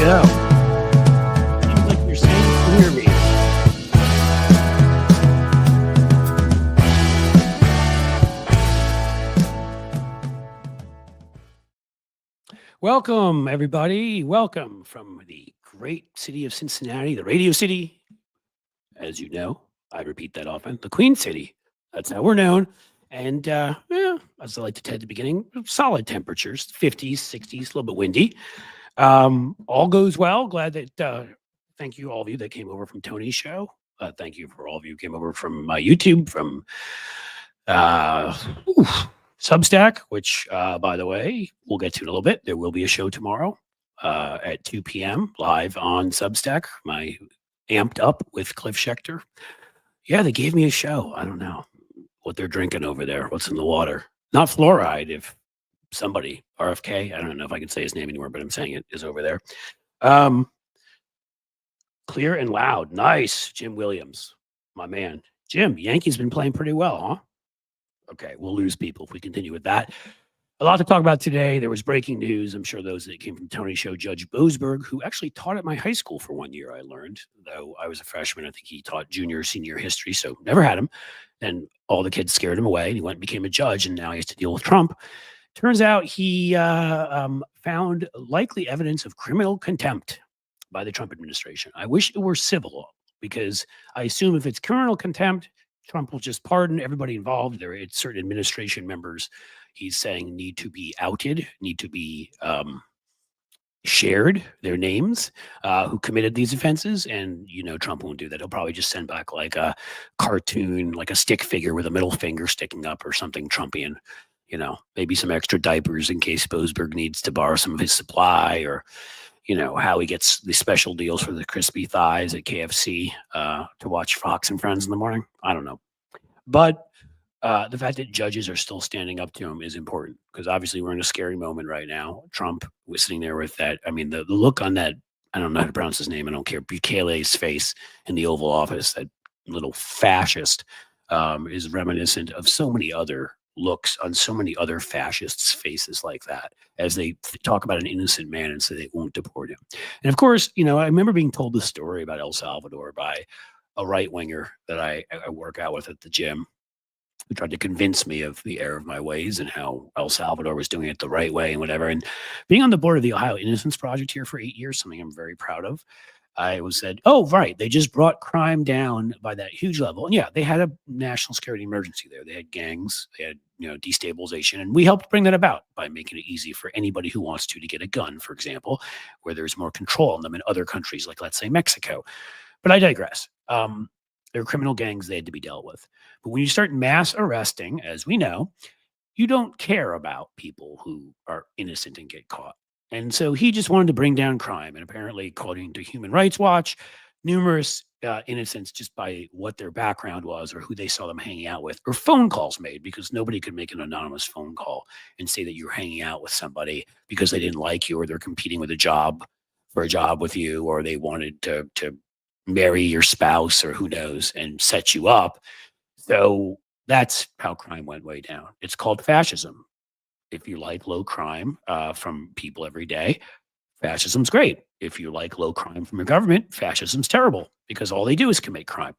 go. Seems like you're saying clear me. Welcome, everybody. Welcome from the great city of Cincinnati, the Radio City. As you know, I repeat that often, the Queen City. That's how we're known. And as I like to tell at the beginning, solid temperatures, 50s, 60s, a little bit windy. All goes well. Glad that, thank you all of you that came over from Tony's show. Thank you for all of you who came over from my YouTube, from Substack, which, by the way, we'll get to in a little bit. There will be a show tomorrow at 2 p.m. live on Substack. My Amped Up with Cliff Schechter. Yeah, they gave me a show. I don't know what they're drinking over there. What's in the water? Not fluoride. If somebody, RFK, I don't know if I can say his name anymore, but I'm saying it, is over there. Clear and loud. Nice. Jim Williams, my man. Jim, Yankees been playing pretty well, huh? Okay, we'll lose people if we continue with that. A lot to talk about today. There was breaking news. I'm sure those that came from Tony's show, Judge Boasberg, who actually taught at my high school for 1 year, I learned. Though I was a freshman, I think he taught junior, senior history, so never had him. And all the kids scared him away. And he went and became a judge, and now he has to deal with Trump. Turns out he found likely evidence of criminal contempt by the Trump administration. I wish it were civil, because I assume if it's criminal contempt, Trump will just pardon everybody involved. There are certain administration members he's saying need to be outed, need to be shared, their names, who committed these offenses. And, Trump won't do that. He'll probably just send back like a cartoon, like a stick figure with a middle finger sticking up or something Trumpian. Maybe some extra diapers in case Boasberg needs to borrow some of his supply, or, how he gets the special deals for the crispy thighs at KFC to watch Fox and Friends in the morning. I don't know. But the fact that judges are still standing up to him is important, because obviously we're in a scary moment right now. Trump was sitting there with that. I mean, the look on that, I don't know how to pronounce his name. I don't care. Bukele's face in the Oval Office, that little fascist, is reminiscent of so many other looks on so many other fascists' faces like that, as they talk about an innocent man and say they won't deport him. And of course, I remember being told this story about El Salvador by a right-winger that I work out with at the gym, who tried to convince me of the error of my ways and how El Salvador was doing it the right way and whatever. And being on the board of the Ohio Innocence Project here for 8 years, something I'm very proud of, I was said, oh, right, they just brought crime down by that huge level. And yeah, they had a national security emergency there. They had gangs, they had, destabilization. And we helped bring that about by making it easy for anybody who wants to get a gun, for example, where there's more control on them in other countries, like, let's say, Mexico. But I digress. There are criminal gangs, they had to be dealt with. But when you start mass arresting, as we know, you don't care about people who are innocent and get caught. And so he just wanted to bring down crime. And apparently, according to Human Rights Watch, numerous innocents, just by what their background was or who they saw them hanging out with, or phone calls made, because nobody could make an anonymous phone call and say that you're hanging out with somebody because they didn't like you, or they're competing with a job with you, or they wanted to marry your spouse, or who knows, and set you up. So that's how crime went way down. It's called fascism. If you like low crime from people every day, fascism's great. If you like low crime from your government, fascism's terrible, because all they do is commit crime.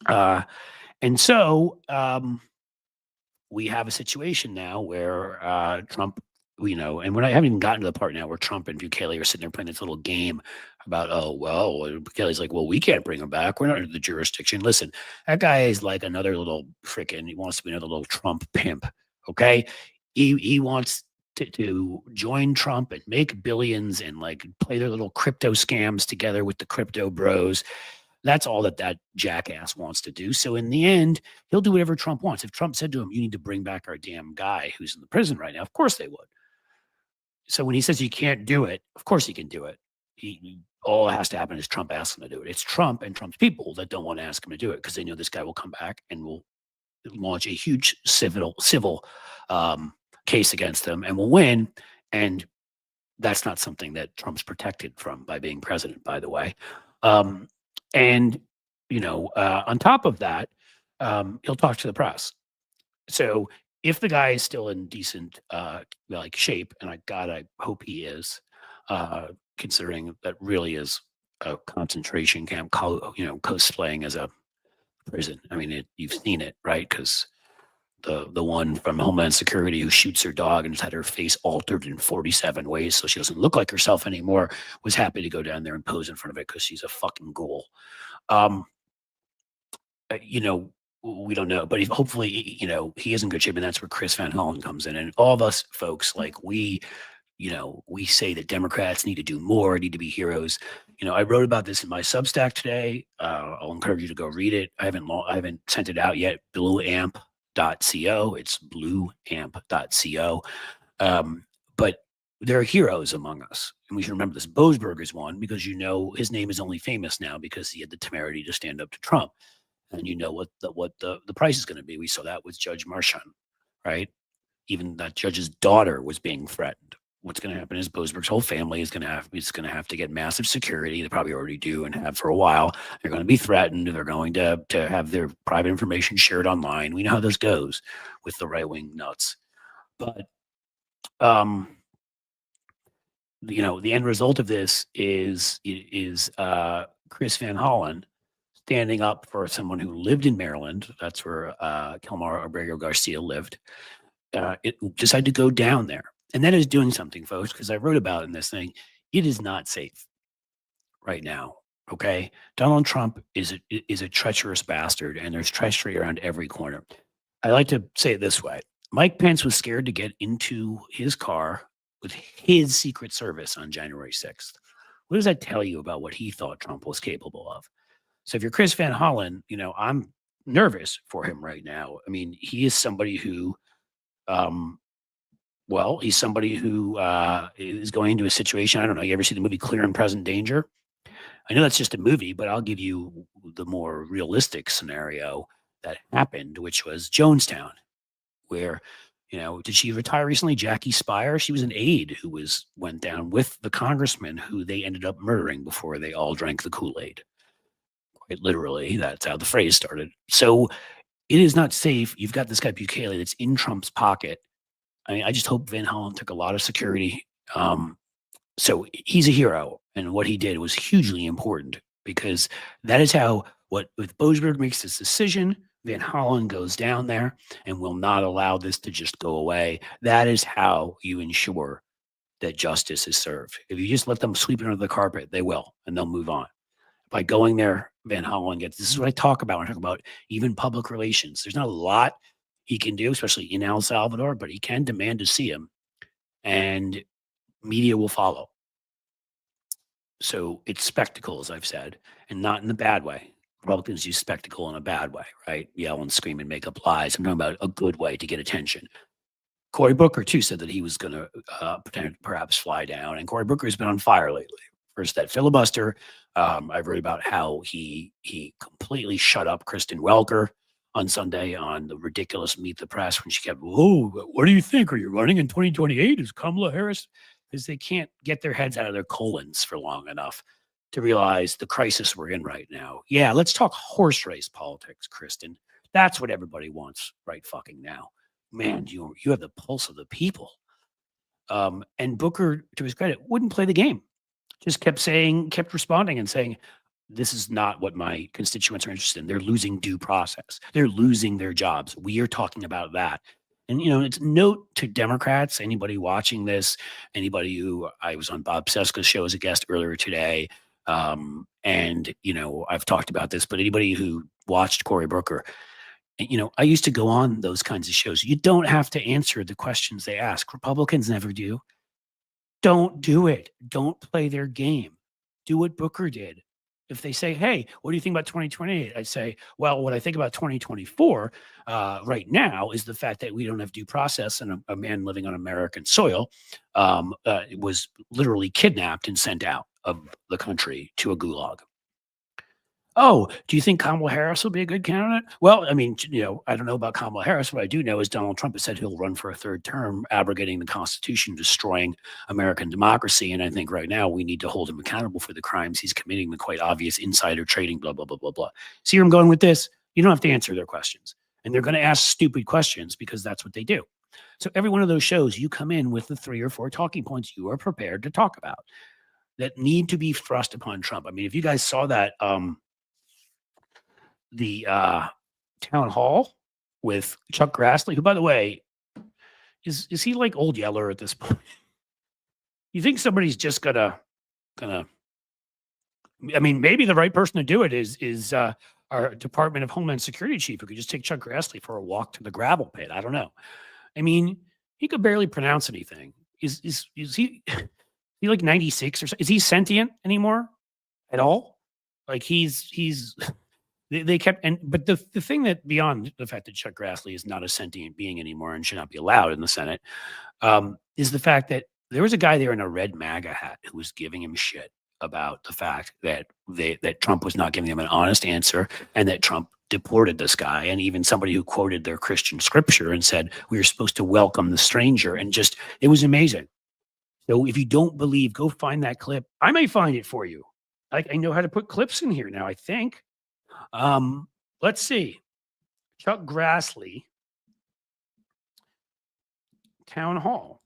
And so we have a situation now where Trump, and I haven't even gotten to the part now where Trump and Bukele are sitting there playing this little game about, Bukele's like, well, we can't bring him back. We're not under the jurisdiction. Listen, that guy is like another little he wants to be another little Trump pimp. Okay. He wants to join Trump and make billions and like play their little crypto scams together with the crypto bros. That's all that jackass wants to do. So in the end, he'll do whatever Trump wants. If Trump said to him, you need to bring back our damn guy who's in the prison right now, of course they would. So when he says he can't do it, of course he can do it. All that has to happen is Trump asks him to do it. It's Trump and Trump's people that don't want to ask him to do it, because they know this guy will come back and will launch a huge civil case against them and will win. And that's not something that Trump's protected from by being president, by the way. On top of that, he'll talk to the press. So if the guy is still in decent shape, and I hope he is, considering that really is a concentration camp, cosplaying as a prison. I mean, you've seen it, right? Because the one from Homeland Security who shoots her dog and has had her face altered in 47 ways so she doesn't look like herself anymore was happy to go down there and pose in front of it because she's a fucking ghoul. Um, you know, we don't know, but hopefully, he is in good shape, and that's where Chris Van Hollen comes in. And all of us folks, like we say that Democrats need to do more, need to be heroes. I wrote about this in my Substack today. I'll encourage you to go read it. I haven't sent it out yet. Blueamp.co. It's blueamp.co. But there are heroes among us, and we should remember this. Boasberg is one because his name is only famous now because he had the temerity to stand up to Trump, and what the price is going to be. We saw that with Judge Marchand, right? Even that judge's daughter was being threatened. What's going to happen is Boasberg's whole family is going to have to get massive security. They probably already do and have for a while. They're going to be threatened. They're going to have their private information shared online. We know how this goes with the right wing nuts. But the end result of this is Chris Van Hollen standing up for someone who lived in Maryland. That's where Kelmar Abrego Garcia lived. It decided to go down there. And that is doing something, folks, because I wrote about in this thing. It is not safe right now. Okay. Donald Trump is a treacherous bastard, and there's treachery around every corner. I like to say it this way. Mike Pence was scared to get into his car with his Secret Service on January 6th. What does that tell you about what he thought Trump was capable of? So if you're Chris Van Hollen, I'm nervous for him right now. I mean, he is somebody who he's somebody who is going into a situation. I don't know. You ever see the movie Clear and Present Danger? I know that's just a movie, but I'll give you the more realistic scenario that happened, which was Jonestown, where, did she retire recently? Jackie Spire. She was an aide who went down with the congressman who they ended up murdering before they all drank the Kool-Aid. Quite literally, that's how the phrase started. So it is not safe. You've got this guy Bukele that's in Trump's pocket. I mean, I just hope Van Hollen took a lot of security. So he's a hero, and what he did was hugely important because that is how if Boasberg makes this decision, Van Hollen goes down there and will not allow this to just go away. That is how you ensure that justice is served. If you just let them sweep it under the carpet, they will, and they'll move on. By going there, Van Hollen this is what I talk about when I talk about even public relations. There's not a lot he can do, especially in El Salvador, but he can demand to see him, and media will follow. So it's spectacle, as I've said, and not in the bad way. Republicans use spectacle in a bad way, right? Yell and scream and make up lies. I'm talking about a good way to get attention. Cory Booker, too, said that he was going to perhaps fly down, and Cory Booker has been on fire lately. First, that filibuster. I wrote about how he completely shut up Kristen Welker on Sunday on the ridiculous Meet the Press when she kept, what do you think? Are you running in 2028? Is Kamala Harris? Because they can't get their heads out of their colons for long enough to realize the crisis we're in right now. Yeah, let's talk horse race politics, Kristen. That's what everybody wants right fucking now. Man, you have the pulse of the people. And Booker, to his credit, wouldn't play the game. Just kept responding and saying, this is not what my constituents are interested in. They're losing due process. They're losing their jobs. We are talking about that. And, it's note to Democrats, anybody watching this, anybody who I was on Bob Seska's show as a guest earlier today. And, I've talked about this, but anybody who watched Cory Booker, I used to go on those kinds of shows. You don't have to answer the questions they ask. Republicans never do. Don't do it. Don't play their game. Do what Booker did. If they say, hey, what do you think about 2028? I'd say, well, what I think about 2024 right now is the fact that we don't have due process, and a man living on American soil was literally kidnapped and sent out of the country to a gulag. Oh, do you think Kamala Harris will be a good candidate? Well, I mean, I don't know about Kamala Harris. What I do know is Donald Trump has said he'll run for a third term, abrogating the Constitution, destroying American democracy. And I think right now we need to hold him accountable for the crimes he's committing, the quite obvious insider trading, blah, blah, blah, blah, blah. See where I'm going with this? You don't have to answer their questions. And they're going to ask stupid questions because that's what they do. So every one of those shows, you come in with the 3 or 4 talking points you are prepared to talk about that need to be thrust upon Trump. I mean, if you guys saw that, the town hall with Chuck Grassley, who, by the way, is he like old Yeller at this point? You think somebody's just gonna? I mean, maybe the right person to do it is our Department of Homeland Security chief, who could just take Chuck Grassley for a walk to the gravel pit. I don't know. I mean, he could barely pronounce anything. Is he? He like 96 or so? Is he sentient anymore at all? Like he's they kept but the thing that beyond the fact that Chuck Grassley is not a sentient being anymore and should not be allowed in the Senate, is the fact that there was a guy there in a red MAGA hat who was giving him shit about the fact that that Trump was not giving them an honest answer and that Trump deported this guy, and even somebody who quoted their Christian scripture and said we are supposed to welcome the stranger, and just it was amazing. So if you don't believe, go find that clip. I may find it for you. I know how to put clips in here now, I think. Let's see. Chuck Grassley, Town Hall.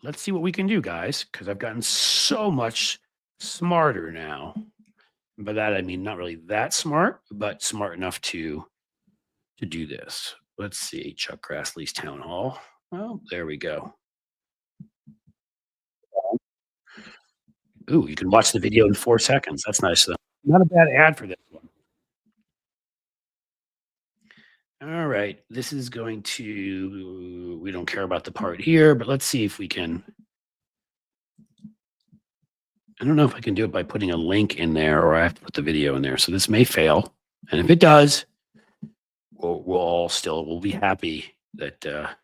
Let's see what we can do, guys, because I've gotten so much smarter now. By that, I mean not really that smart, but smart enough to do this. Let's see. Chuck Grassley's Town Hall. Well, there we go. Ooh, you can watch the video in 4 seconds. That's nice, though. Not a bad ad for this one. All right. This is going to, we don't care about the part here, but let's see if we can. I don't know if I can do it by putting a link in there or I have to put the video in there. So this may fail. And if it does, we'll be happy that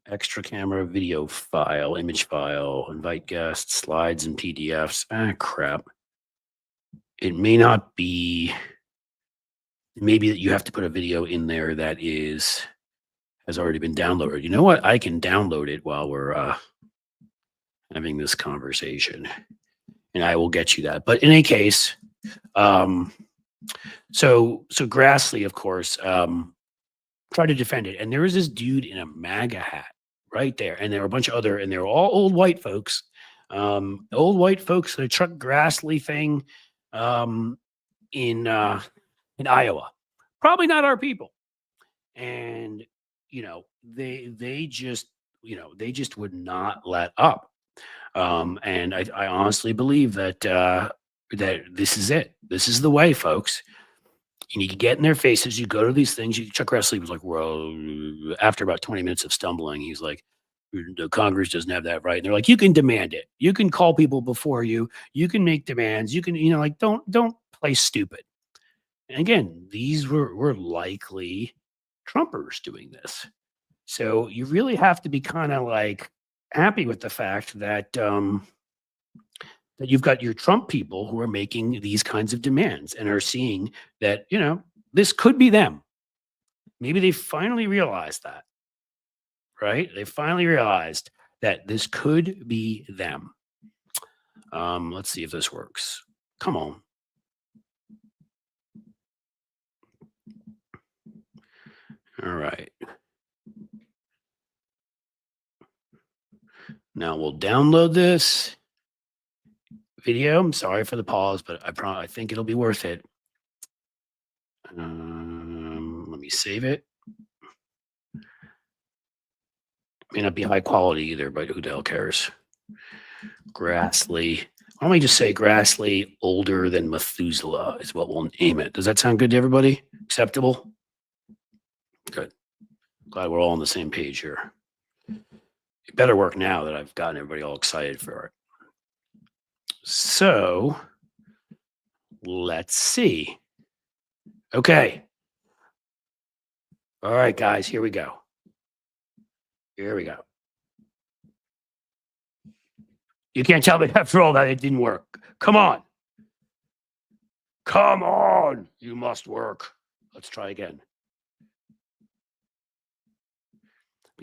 extra camera video file, image file, invite guests, slides and PDFs. Ah, crap. It may not be, maybe that you have to put a video in there that has already been downloaded. You know what? I can download it while we're having this conversation, and I will get you that. But in any case, so Grassley, of course, tried to defend it, and there was this dude in a MAGA hat right there, and there were a bunch of other, and they were all old white folks, the Chuck Grassley thing, in Iowa, probably not our people, and they just would not let up. And I honestly believe that that this is it. This is the way, folks. You need to get in their faces. You go to these things. Chuck Grassley was like, well, after about 20 minutes of stumbling, he's like, the Congress doesn't have that right. And they're like, you can demand it. You can call people before you. You can make demands. You can, like, don't play stupid. And again, these were likely Trumpers doing this. So you really have to be kind of like happy with the fact that that you've got your Trump people who are making these kinds of demands and are seeing that, this could be them. Maybe they finally realized that, right? They finally realized that this could be them. Let's see if this works. Come on. All right. Now we'll download this video. I'm sorry for the pause, but I think it'll be worth it. Let me save it. May not be high quality either, but who the hell cares? Grassley. Why don't we just say Grassley older than Methuselah is what we'll name it. Does that sound good to everybody? Acceptable? Good. Glad we're all on the same page here. It better work now that I've gotten everybody all excited for it. So let's see. Okay. All right, guys, here we go. Here we go. You can't tell me after all that it didn't work. Come on. Come on. You must work. Let's try again.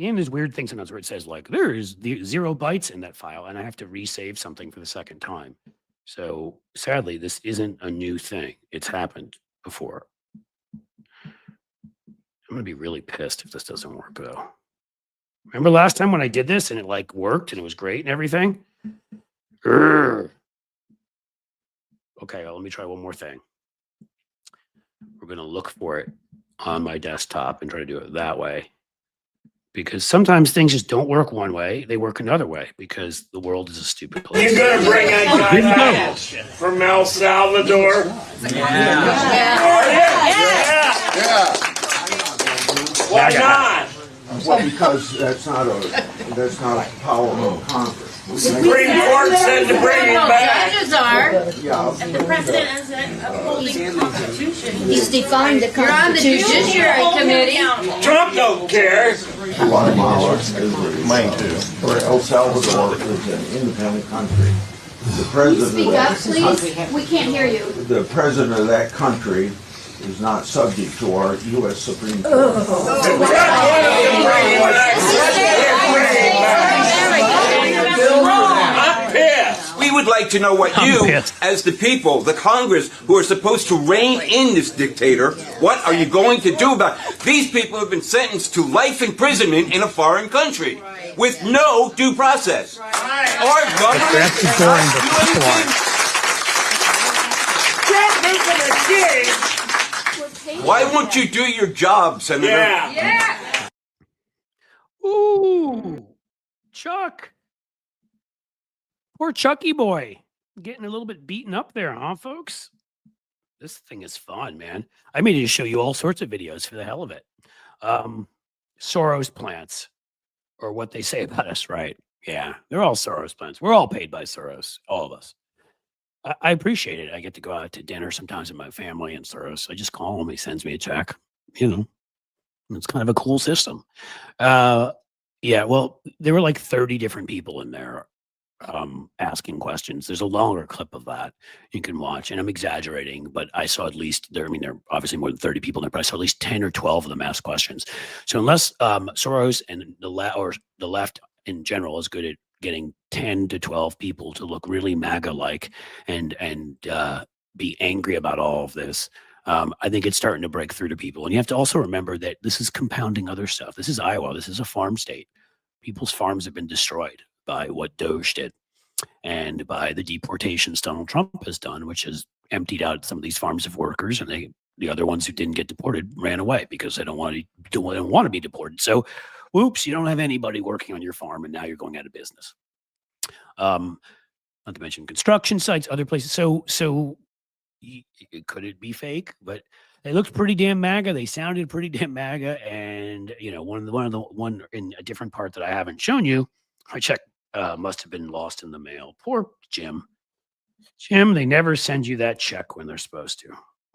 And there's weird things sometimes where it says like there is 0 bytes in that file, and I have to resave something for the second time. So sadly, this isn't a new thing. It's happened before. I'm gonna be really pissed if this doesn't work though. Remember last time when I did this and it like worked and it was great and everything? Urgh. Okay, well, let me try one more thing. We're gonna look for it on my desktop and try to do it that way. Because sometimes things just don't work one way; they work another way. Because the world is a stupid place. You're gonna bring that guy back from El Salvador? Yeah. Why not? Well, because that's not a power of Congress. Supreme Court said to bring him back. Judges are, Yeah. and the president is upholding the Constitution. He's defined the You're on the Constitution. Judiciary Committee. Trump don't care. Guatemala is or El Salvador is an independent country. The president Speak up, please. We can't hear you. The president of that country is not subject to our U.S. Supreme Court. I'm pissed. We would like to know what you, as the people, the Congress, who are supposed to rein in this dictator, what are you going to do about it? These people have been sentenced to life imprisonment in a foreign country with no due process. Our government cannot do anything. Trump isn't a king. Why won't you do your job, Senator? Yeah. Ooh, Chuck. Poor Chucky boy. Getting a little bit beaten up there, huh, folks? This thing is fun, man. I may need to show you all sorts of videos for the hell of it. Soros plants, or what they say about us, right? Yeah, they're all Soros plants. We're all paid by Soros, all of us. I appreciate it. I get to go out to dinner sometimes with my family and Soros. I just call him. He sends me a check. You know, it's kind of a cool system. Yeah, well, there were like 30 different people in there asking questions. There's a longer clip of that you can watch, and I'm exaggerating, but I saw at least there. I mean, there are obviously more than 30 people in there, but I saw at least 10 or 12 of them ask questions. So unless Soros and the left in general is good at getting 10 to 12 people to look really MAGA-like and be angry about all of this, I think it's starting to break through to people. And you have to also remember that this is compounding other stuff. This is Iowa. This is a farm state. People's farms have been destroyed by what Doge did and by the deportations Donald Trump has done, which has emptied out some of these farms of workers, and the other ones who didn't get deported ran away because they don't want to be deported. So, whoops, you don't have anybody working on your farm, and now you're going out of business. Not to mention construction sites, other places. So could it be fake? But they looked pretty damn MAGA. They sounded pretty damn MAGA. And you know, one in a different part that I haven't shown you, I checked, must have been lost in the mail. Poor Jim. Jim, they never send you that check when they're supposed to.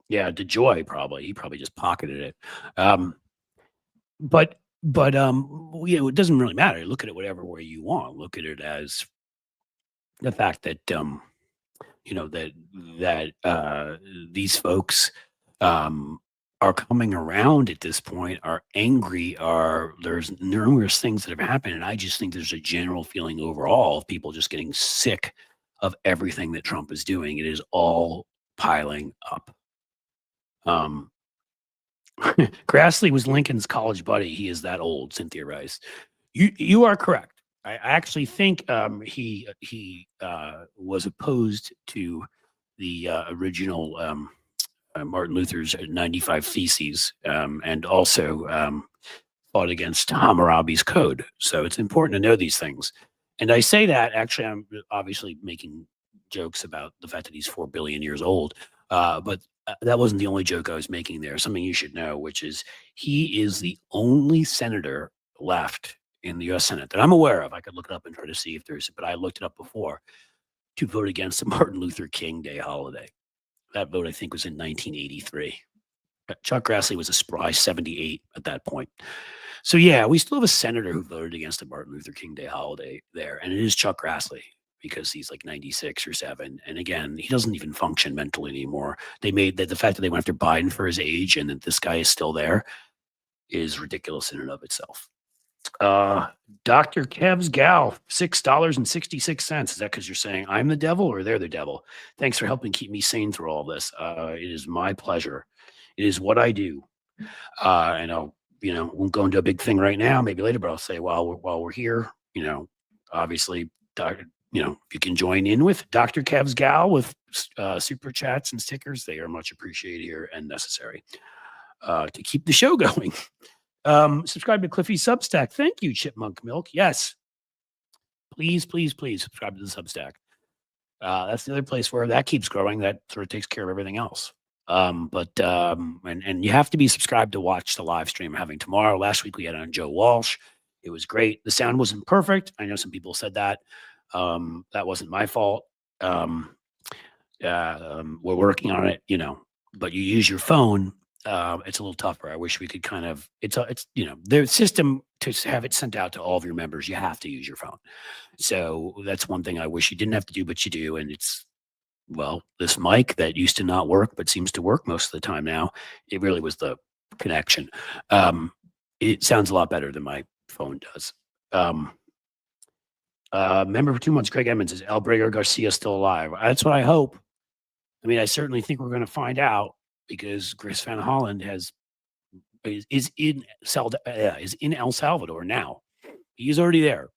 Yeah, DeJoy probably. He probably just pocketed it. But you know, it doesn't really matter. Look at it whatever way you want. Look at it as the fact that you know, that these folks are coming around at this point, are angry, there's numerous things that have happened, and I just think there's a general feeling overall of people just getting sick of everything that Trump is doing. It is all piling up. Grassley was Lincoln's college buddy. He is that old, Cynthia Rice. You are correct. I actually think he was opposed to the original Martin Luther's 95 Theses, and also fought against Hammurabi's Code. So it's important to know these things. And I say that, actually, I'm obviously making jokes about the fact that he's 4 billion years old, but that wasn't the only joke I was making there. Something you should know, which is he is the only senator left in the U.S. Senate that I'm aware of. I could look it up and try to see if there's, but I looked it up before, to vote against the Martin Luther King Day holiday. That vote, I think, was in 1983. Chuck Grassley was a spry 78 at that point. So yeah, we still have a senator who voted against the Martin Luther King Day holiday there, and it is Chuck Grassley, because he's like 96 or 7. And again, he doesn't even function mentally anymore. They made the fact that they went after Biden for his age and that this guy is still there is ridiculous in and of itself. Dr. Kev's gal, $6.66. Is that because you're saying I'm the devil or they're the devil? Thanks for helping keep me sane through all this. It is my pleasure. It is what I do. And I'll won't go into a big thing right now, maybe later, but I'll say while we're here, obviously, if you can join in with Dr. Kev's Gal with super chats and stickers, they are much appreciated here and necessary to keep the show going. Subscribe to Cliffy's Substack. Thank you, Chipmunk Milk. Yes. Please subscribe to the Substack. That's the other place where that keeps growing. That sort of takes care of everything else. And you have to be subscribed to watch the live stream I'm having tomorrow. Last week we had on Joe Walsh. It was great. The sound wasn't perfect. I know some people said that. That wasn't my fault. We're working on it, but you use your phone. It's a little tougher. I wish we could kind of, the system to have it sent out to all of your members, you have to use your phone. So that's one thing I wish you didn't have to do, but you do. And it's, this mic that used to not work, but seems to work most of the time now. It really was the connection. It sounds a lot better than my phone does. Member for 2 months, Craig Edmonds, is Albrego Garcia still alive? That's what I hope. I mean, I certainly think we're going to find out because Chris Van Holland is in El Salvador now. He's already there.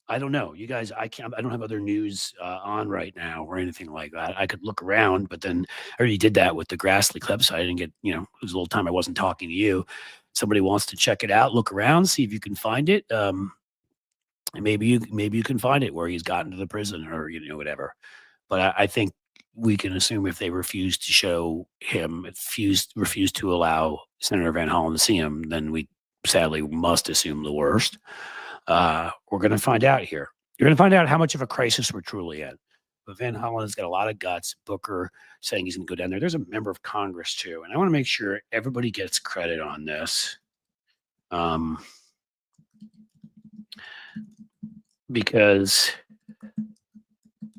I don't know, you guys. I don't have other news on right now or anything like that. I could look around, but then I already did that with the Grassley website. I didn't get, it was a little time I wasn't talking to you. Somebody wants to check it out, look around, see if you can find it. And maybe you can find it where he's gotten to the prison or whatever. But I think we can assume if they refuse to show him, refuse to allow Senator Van Hollen to see him, then we sadly must assume the worst. We're going to find out here. You're going to find out how much of a crisis we're truly in. But Van Hollen has got a lot of guts. Booker saying he's going to go down there. There's a member of Congress too, and I want to make sure everybody gets credit on this, because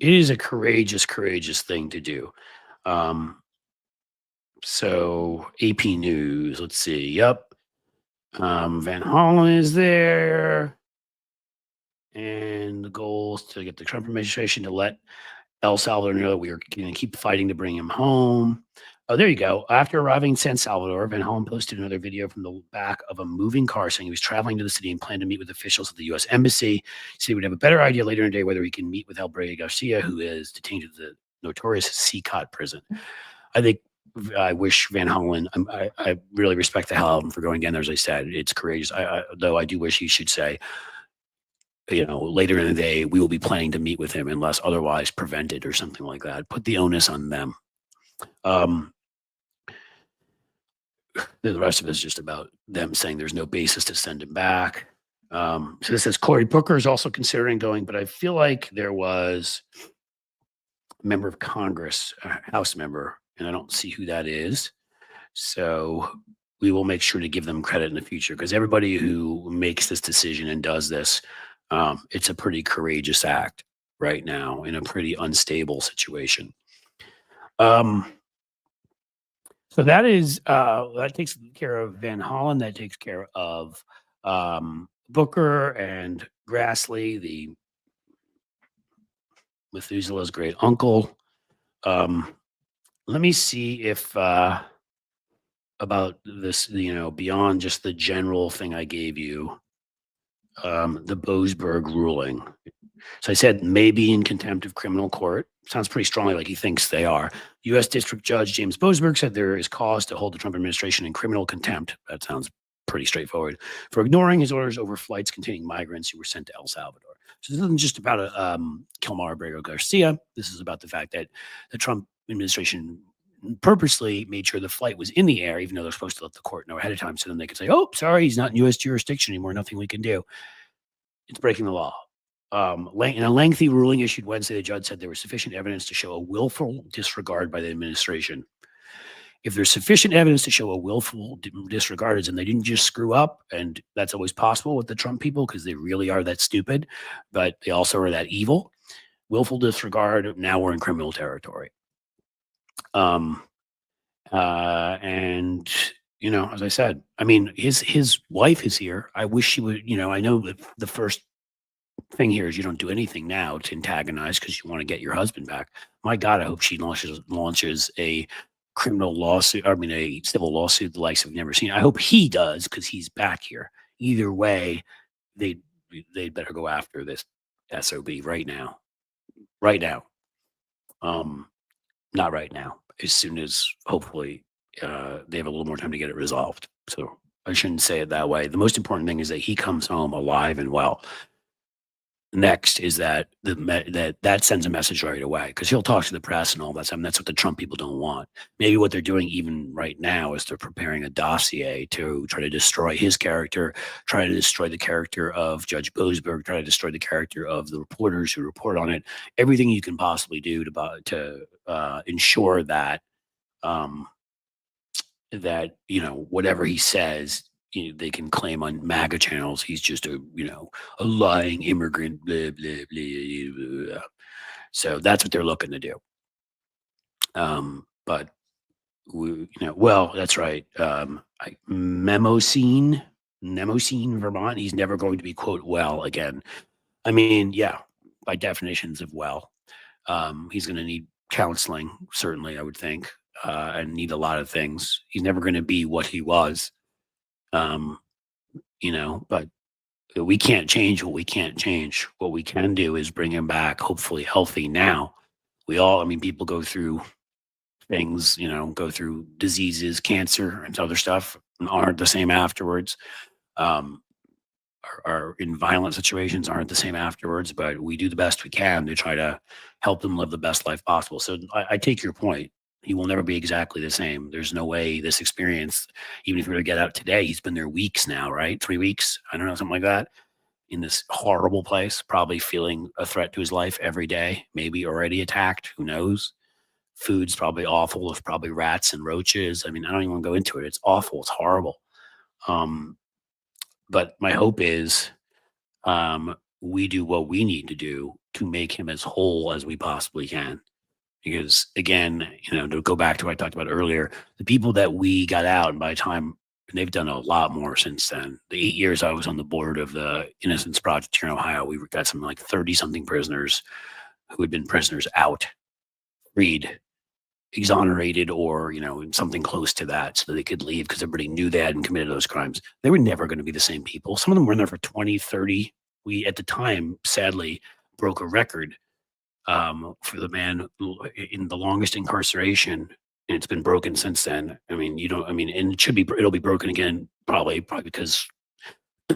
it is a courageous thing to do. So AP News, let's see. Yep. Van Hollen is there. And the goal is to get the Trump administration to let El Salvador know that we are going to keep fighting to bring him home. Oh, there you go. After arriving in San Salvador, Van Hollen posted another video from the back of a moving car saying he was traveling to the city and planned to meet with officials at the U.S. Embassy. He said he would have a better idea later in the day whether he can meet with Albrego Garcia, who is detained at the notorious CCOT prison. I wish Van Hollen, I really respect the hell out of him for going down there. As I said, it's courageous. Though I do wish he should say, later in the day, we will be planning to meet with him unless otherwise prevented or something like that. Put the onus on them. The rest of it is just about them saying there's no basis to send him back. So this says Cory Booker is also considering going, but I feel like there was a member of Congress, a House member, and I don't see who that is. So we will make sure to give them credit in the future because everybody who makes this decision and does this, it's a pretty courageous act right now in a pretty unstable situation. So that is that takes care of Van Hollen. That takes care of Booker and Grassley, the Methuselah's great uncle. Let me see if about this, beyond just the general thing I gave you, the Boasberg ruling. So I said maybe in contempt of criminal court. Sounds pretty strongly like he thinks they are. U.S. District Judge James Boasberg said there is cause to hold the Trump administration in criminal contempt. That sounds pretty straightforward for ignoring his orders over flights containing migrants who were sent to El Salvador. So this isn't just about Albrego Garcia. This is about the fact that the Trump administration purposely made sure the flight was in the air, even though they're supposed to let the court know ahead of time, so then they could say, "Oh, sorry, he's not in U.S. jurisdiction anymore. Nothing we can do." It's breaking the law. In a lengthy ruling issued Wednesday, the judge said there was sufficient evidence to show a willful disregard by the administration. If there's sufficient evidence to show a willful disregard, and they didn't just screw up, and that's always possible with the Trump people because they really are that stupid, but they also are that evil. Willful disregard, now we're in criminal territory. And as I said, I mean, his wife is here. I wish she would, I know that the first thing here is you don't do anything now to antagonize because you want to get your husband back. My God, I hope she launches a criminal lawsuit, a civil lawsuit the likes of never seen. I hope he does because he's back here. Either way, they'd better go after this SOB right now. Right now. Not right now. As soon as hopefully they have a little more time to get it resolved. So I shouldn't say it that way. The most important thing is that he comes home alive and well. Next is that that sends a message right away because he'll talk to the press and all that stuff. And that's what the Trump people don't want. Maybe what they're doing even right now is they're preparing a dossier to try to destroy his character, try to destroy the character of Judge Boasberg, try to destroy the character of the reporters who report on it. Everything you can possibly do to ensure that that whatever he says, they can claim on MAGA channels he's just a lying immigrant, blah, blah, blah, blah. So that's what they're looking to do. But well, that's right. Nemocene, Vermont. He's never going to be quote well again. I mean, yeah, by definitions of well, he's going to need counseling. Certainly, I would think, and need a lot of things. He's never going to be what he was. But we can't change what we can't change. What we can do is bring him back, hopefully healthy now. People go through things, go through diseases, cancer and other stuff and aren't the same afterwards. Are in violent situations aren't the same afterwards, but we do the best we can to try to help them live the best life possible. So I take your point. He will never be exactly the same. There's no way this experience, even if we were to get out today, he's been there weeks now, right? 3 weeks, I don't know, something like that, in this horrible place, probably feeling a threat to his life every day, maybe already attacked, who knows? Food's probably awful. There's probably rats and roaches. I don't even want to go into it. It's awful. It's horrible. But my hope is we do what we need to do to make him as whole as we possibly can. Because again, to go back to what I talked about earlier, the people that we got out, and by the time, and they've done a lot more since then. The 8 years I was on the board of the Innocence Project here in Ohio, we got something like 30-something prisoners who had been prisoners out, freed, exonerated, or something close to that, so that they could leave because everybody knew they hadn't committed those crimes. They were never going to be the same people. Some of them were in there for 20, 30. We, at the time, sadly, broke a record for the man in the longest incarceration, and it's been broken since then. And it'll be broken again, probably because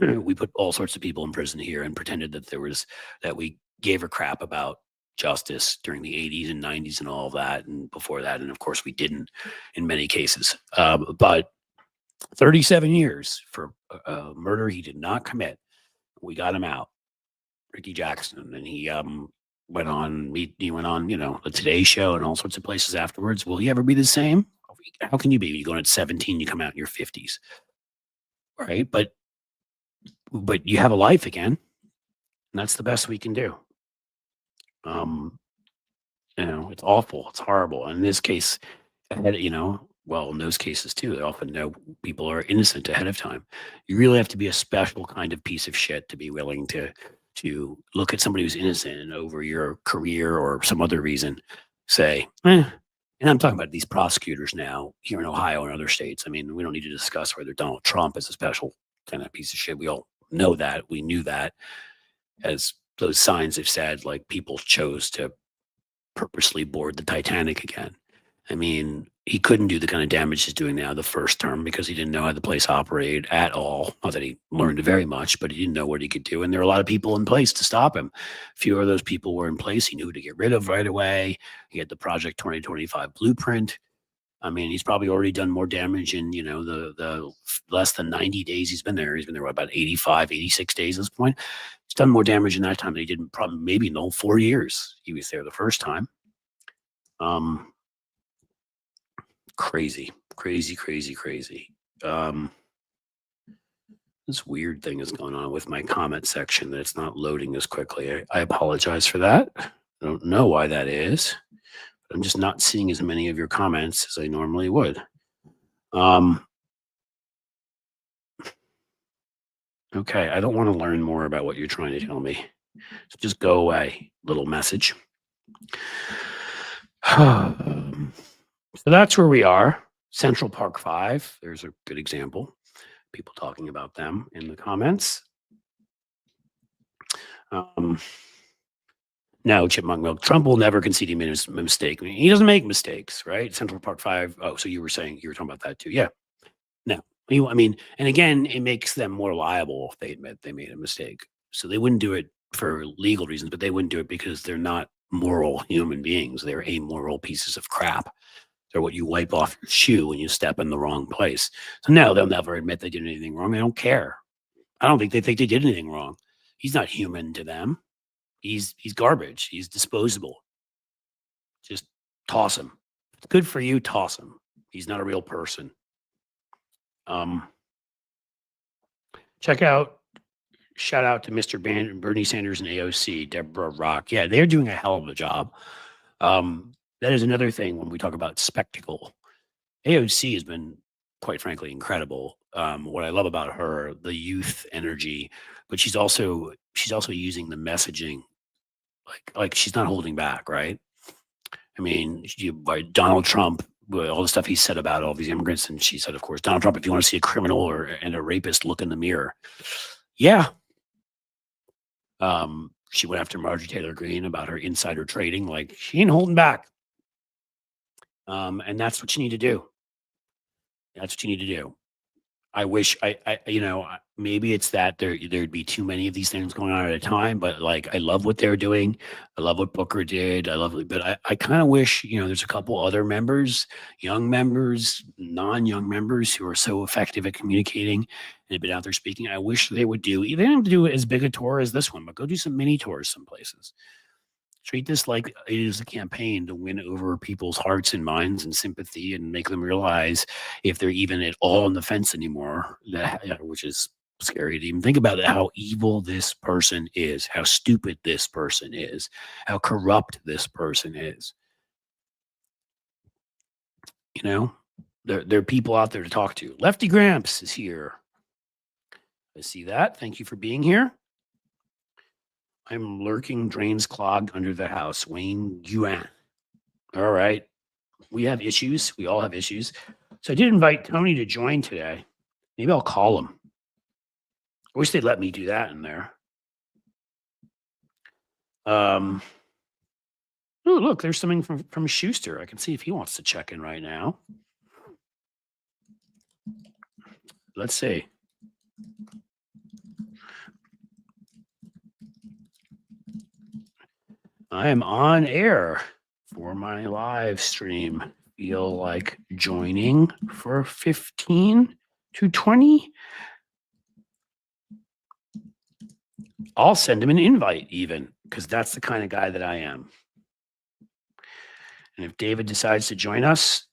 we put all sorts of people in prison here and pretended that we gave a crap about justice during the 80s and 90s and all of that, and before that, and of course we didn't in many cases. But 37 years for a murder he did not commit. We got him out, Ricky Jackson, and he went on the Today Show and all sorts of places afterwards. Will he ever be the same? How can you be? You go in at 17, you come out in your 50s, right? But you have a life again, and that's the best we can do. It's awful, it's horrible. And in this case, in those cases too, they often know people are innocent ahead of time. You really have to be a special kind of piece of shit to be willing to look at somebody who's innocent and over your career or some other reason say, and I'm talking about these prosecutors now here in Ohio and other states. We don't need to discuss whether Donald Trump is a special kind of piece of shit. We all know that. We knew that, as those signs have said, like people chose to purposely board the Titanic again. He couldn't do the kind of damage he's doing now the first term because he didn't know how the place operated at all. Not that he learned very much, but he didn't know what he could do. And there are a lot of people in place to stop him. Few of those people were in place. He knew who to get rid of right away. He had the Project 2025 blueprint. He's probably already done more damage in, the less than 90 days he's been there. He's been there about 85, 86 days at this point. He's done more damage in that time than he did maybe in the whole 4 years he was there the first time. Crazy. This weird thing is going on with my comment section that it's not loading as quickly. I apologize for that. I don't know why that is. I'm just not seeing as many of your comments as I normally would. Okay, I don't want to learn more about what you're trying to tell me. So just go away, little message. So that's where we are. Central Park 5. There's a good example. People talking about them in the comments. No, Chipmunk Milk. Trump will never concede he made a mistake. I mean, he doesn't make mistakes, right? Central Park 5. Oh, so you were talking about that too. Yeah. No. I mean, and again, it makes them more liable if they admit they made a mistake. So they wouldn't do it for legal reasons, but they wouldn't do it because they're not moral human beings. They're amoral pieces of crap. They're what you wipe off your shoe when you step in the wrong place. So no, they'll never admit they did anything wrong. They don't care. I don't think they did anything wrong. He's not human to them. He's garbage. He's disposable. Just toss him. It's good for you. Toss him. He's not a real person. Shout out to Mr. Bernie Sanders and AOC, Deborah Rock. Yeah, they're doing a hell of a job. That is another thing when we talk about spectacle. AOC has been, quite frankly, incredible. What I love about her, the youth energy, but she's also using the messaging, like she's not holding back, right? I mean, Donald Trump, all the stuff he said about all these immigrants, and she said, of course, Donald Trump, if you want to see a criminal and a rapist, look in the mirror. Yeah. She went after Marjorie Taylor Greene about her insider trading. Like, she ain't holding back. And that's what you need to do. That's what you need to do. I wish maybe it's that there'd be too many of these things going on at a time, but like, I love what they're doing. I love what Booker did. But I kind of wish, there's a couple other members, young members, non-young members who are so effective at communicating and have been out there speaking. I wish they would they don't have to do as big a tour as this one, but go do some mini tours some places. Treat this like it is a campaign to win over people's hearts and minds and sympathy and make them realize if they're even at all on the fence anymore, which is scary to even think about it, how evil this person is, how stupid this person is, how corrupt this person is. There are people out there to talk to. Lefty Gramps is here. I see that. Thank you for being here. I'm lurking, drains clogged under the house. Wayne Yuan. All right. We have issues. We all have issues. So I did invite Tony to join today. Maybe I'll call him. I wish they'd let me do that in there. Oh, look, there's something from Shuster. I can see if he wants to check in right now. Let's see. I am on air for my live stream. Feel like joining for 15 to 20? I'll send him an invite even, because that's the kind of guy that I am. And if David decides to join us,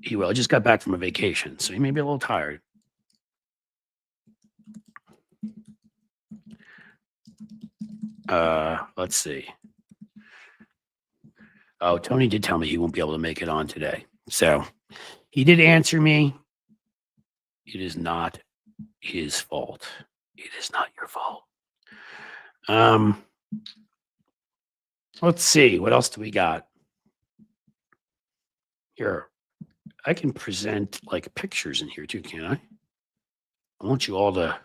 he will. I just got back from a vacation, so he may be a little tired. Let's see. Oh, Tony did tell me he won't be able to make it on today. So he did answer me. It is not his fault. It is not your fault. Let's see. What else do we got? Here. I can present like pictures in here too, can I? I want you all to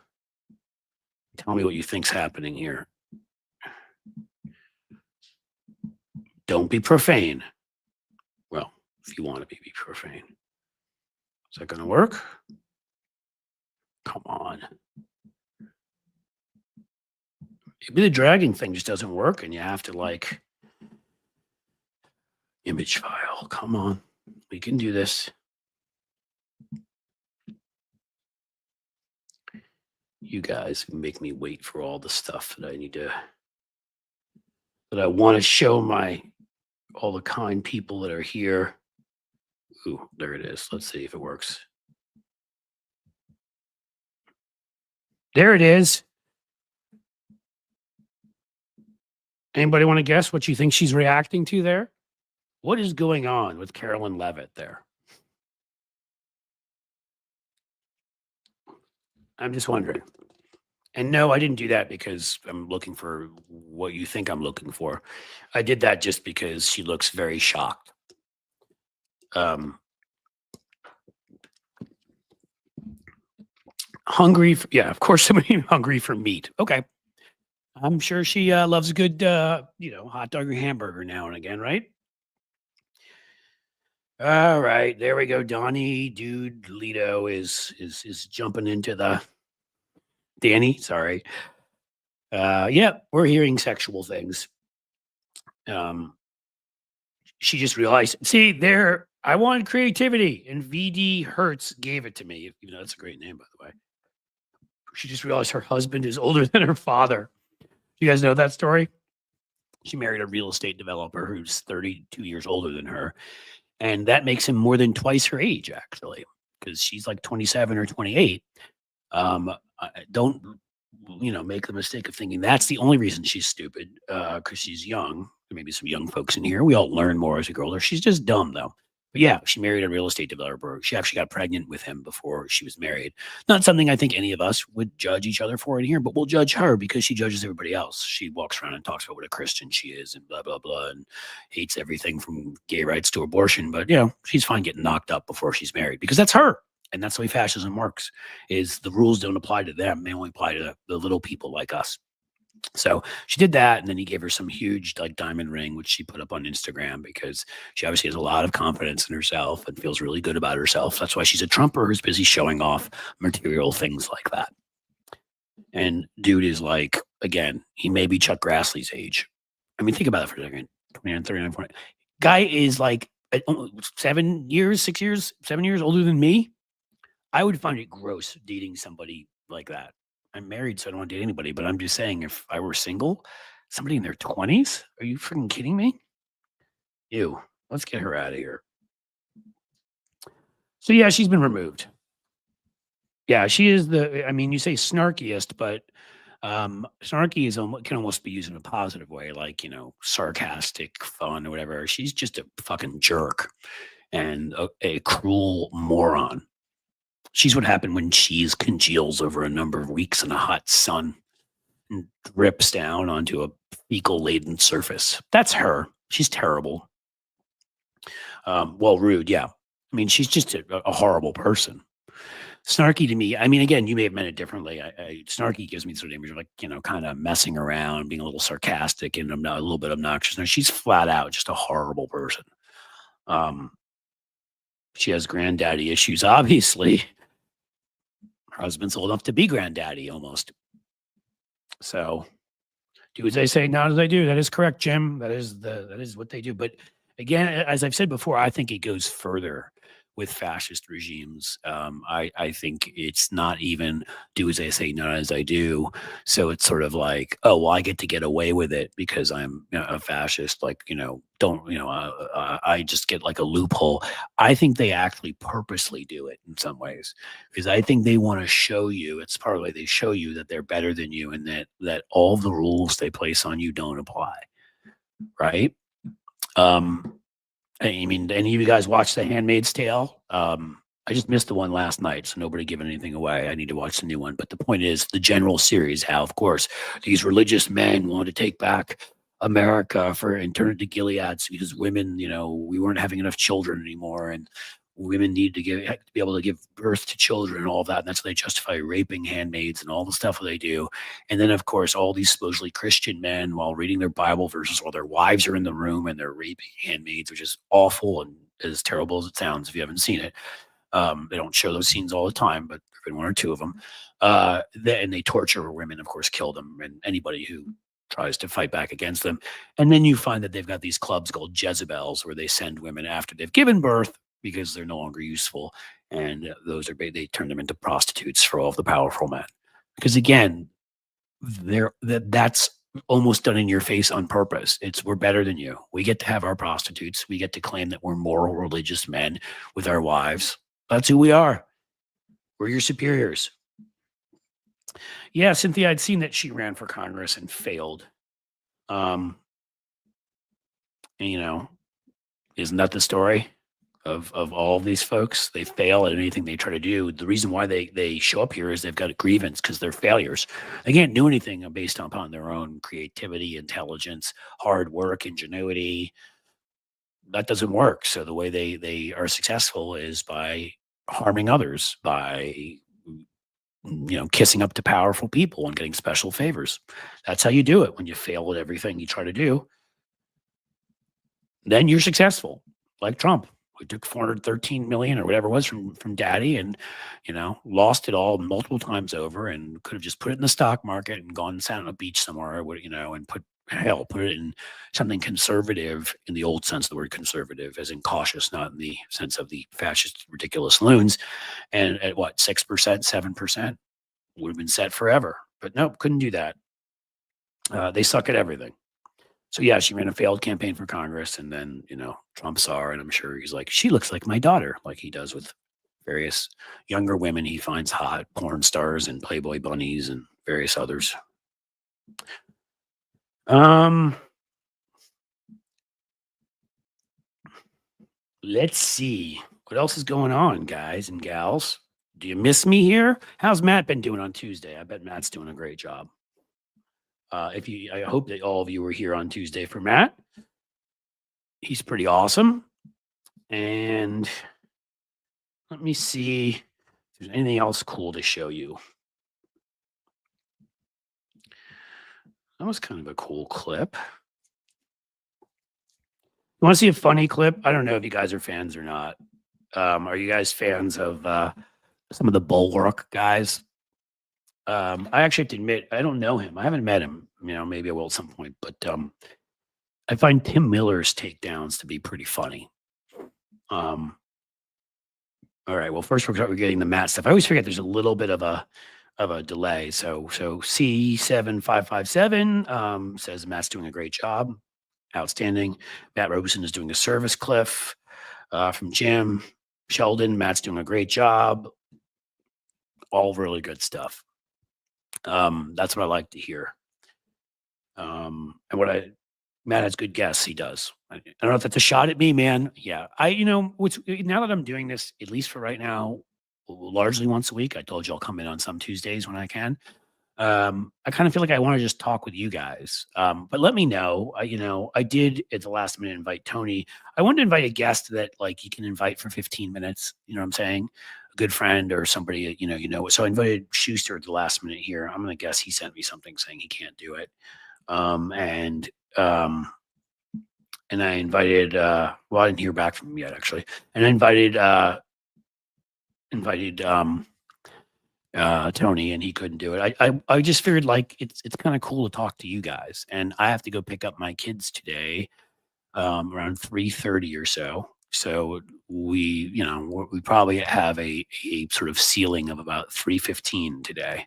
tell me what you think's happening here. Don't be profane. Well, if you want to be profane. Is that going to work? Come on. Maybe the dragging thing just doesn't work and you have to like image file. Come on. We can do this. You guys can make me wait for all the stuff that I need to, that I want to show all the kind people that are here. Ooh, there it is. Let's see if it works. There it is. Anybody want to guess what you think she's reacting to there? What is going on with Carolyn Levitt there? I'm just wondering. And no, I didn't do that because I'm looking for what you think I'm looking for. I did that just because she looks very shocked. Hungry for, yeah, of course, somebody hungry for meat. Okay. I'm sure she loves a good, hot dog or hamburger now and again, right? All right, there we go. Donnie, dude, Lido is jumping into the Danny. Sorry. Yeah, we're hearing sexual things. She just realized. See, there. I wanted creativity, and VD Hertz gave it to me. Even though that's a great name, by the way. She just realized her husband is older than her father. You guys know that story? She married a real estate developer who's 32 years older than her. And that makes him more than twice her age, actually, because she's like 27 or 28. Don't, make the mistake of thinking that's the only reason she's stupid, because she's young. There may be some young folks in here. We all learn more as we grow older. She's just dumb, though. But yeah, she married a real estate developer. She actually got pregnant with him before she was married. Not something I think any of us would judge each other for in here, but we'll judge her because she judges everybody else. She walks around and talks about what a Christian she is and blah, blah, blah, and hates everything from gay rights to abortion. But, she's fine getting knocked up before she's married because that's her. And that's the way fascism works, is the rules don't apply to them. They only apply to the little people like us. So she did that, and then he gave her some huge diamond ring, which she put up on Instagram because she obviously has a lot of confidence in herself and feels really good about herself. That's why she's a Trumper who's busy showing off material things like that. And dude is like, again, he may be Chuck Grassley's age. I mean, think about it for a second. 29, 39, 40. Guy is like 7 years older than me. I would find it gross dating somebody like that. I'm married, so I don't want to date anybody, but I'm just saying if I were single, somebody in their 20s, are you freaking kidding me? Ew, let's get her out of here. So yeah, she's been removed. Yeah, she is you say snarkiest, but snarky can almost be used in a positive way, like, sarcastic, fun, or whatever. She's just a fucking jerk and a cruel moron. She's what happened when cheese congeals over a number of weeks in a hot sun and drips down onto a fecal-laden surface. That's her. She's terrible. Rude, yeah. I mean, she's just a horrible person. Snarky to me, again, you may have meant it differently. Snarky gives me sort of image of like, kind of messing around, being a little sarcastic and a little bit obnoxious. No, she's flat out just a horrible person. She has granddaddy issues, obviously. Her husband's old enough to be granddaddy almost. So do as they say, not as I do. That is correct, Jim. That is what they do. But again, as I've said before, I think it goes further with fascist regimes. I think it's not even do as I say, not as I do. So it's sort of like, oh, well, I get to get away with it because I'm a fascist. Like, I just get like a loophole. I think they actually purposely do it in some ways because I think they want to show you, it's part of the way they show you that they're better than you and that all the rules they place on you don't apply. Right? Any of you guys watch The Handmaid's Tale? I just missed the one last night, so nobody giving anything away. I need to watch the new one. But the point is, the general series, how, of course, these religious men wanted to take back America and turn it to Gilead because women, we weren't having enough children anymore, and women need to be able to give birth to children and all that. And that's how they justify raping handmaids and all the stuff that they do. And then, of course, all these supposedly Christian men, while reading their Bible verses, while their wives are in the room and they're raping handmaids, which is awful and as terrible as it sounds if you haven't seen it. They don't show those scenes all the time, but there have been one or two of them. And they torture women, of course, kill them, and anybody who tries to fight back against them. And then you find that they've got these clubs called Jezebels where they send women after they've given birth because they're no longer useful. And they turn them into prostitutes for all of the powerful men. Because again, that's almost done in your face on purpose. We're better than you. We get to have our prostitutes. We get to claim that we're moral, religious men with our wives. That's who we are. We're your superiors. Yeah, Cynthia, I'd seen that she ran for Congress and failed. And, isn't that the story of all of these folks? They fail at anything they try to do. The reason why they show up here is they've got a grievance because they're failures. They can't do anything based upon their own creativity, intelligence, hard work, ingenuity, that doesn't work. So the way they are successful is by harming others, by kissing up to powerful people and getting special favors. That's how you do it. When you fail at everything you try to do, then you're successful. Like Trump, who took 413 million or whatever it was from daddy, and lost it all multiple times over, and could have just put it in the stock market and gone and sat on a beach somewhere, and put it in something conservative, in the old sense of the word conservative, as in cautious, not in the sense of the fascist, ridiculous loons. And at what, 6%, 7%, would have been set forever. But nope, couldn't do that. They suck at everything. So yeah, she ran a failed campaign for Congress, and then Trump saw her, and I'm sure he's like, she looks like my daughter, like he does with various younger women he finds hot, porn stars and Playboy bunnies and various others. Let's see what else is going on, guys and gals. Do you miss me here? How's Matt been doing on Tuesday? I bet Matt's doing a great job. I hope that all of you were here on Tuesday for Matt. He's pretty awesome. And let me see if there's anything else cool to show you. That was kind of a cool clip. You want to see a funny clip? I don't know if you guys are fans or not. Are you guys fans of some of the Bulwark guys? I actually have to admit, I don't know him. I haven't met him. Maybe I will at some point. But I find Tim Miller's takedowns to be pretty funny. All right. Well, first we're getting the Matt stuff. I always forget there's a little bit of a delay. So C7557 says Matt's doing a great job. Outstanding. Matt Robeson is doing a service cliff from Jim Sheldon. Matt's doing a great job. All really good stuff. That's what I like to hear. And Matt has good guests. He does. I don't know if that's a shot at me, man. Yeah. Now that I'm doing this, at least for right now, largely once a week, I told you I'll come in on some Tuesdays when I can. I kind of feel like I want to just talk with you guys. But let me know. I did at the last minute invite Tony. I wanted to invite a guest that you can invite for 15 minutes. You know what I'm saying? A good friend or somebody, So I invited Shuster at the last minute here. I'm going to guess he sent me something saying he can't do it. And I invited, I didn't hear back from him yet, actually. And I invited Tony, and he couldn't do it. I just figured it's kind of cool to talk to you guys, and I have to go pick up my kids today around 3:30 or so. So we probably have a sort of ceiling of about 3:15 today.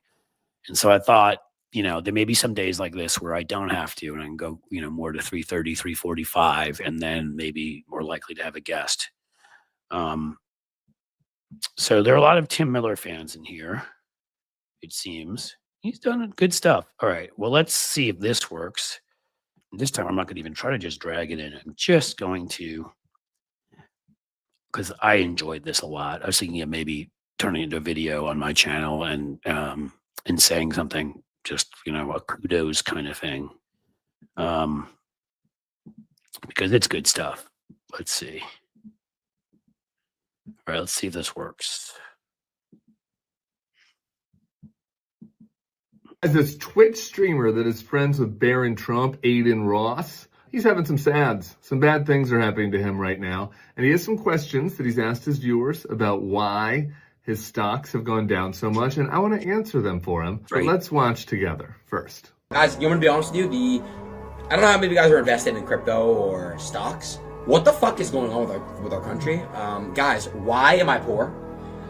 And so I thought, there may be some days like this where I don't have to, and I can go, more to 3:30, 3:45, and then maybe more likely to have a guest. So there are a lot of Tim Miller fans in here, it seems. He's done good stuff. All right. Well, let's see if this works. This time I'm not going to even try to just drag it in. I'm just going to, because I enjoyed this a lot. I was thinking of maybe turning into a video on my channel and saying something, just, a kudos kind of thing. Because it's good stuff. Let's see. All right, let's see if this works. As this Twitch streamer that is friends with Baron Trump, Adin Ross, he's having some sads. Some bad things are happening to him right now. And he has some questions that he's asked his viewers about why his stocks have gone down so much. And I want to answer them for him. But let's watch together first. Guys, you want to be honest with you? I don't know how many of you guys are invested in crypto or stocks. What the fuck is going on with our country? Guys, why am I poor?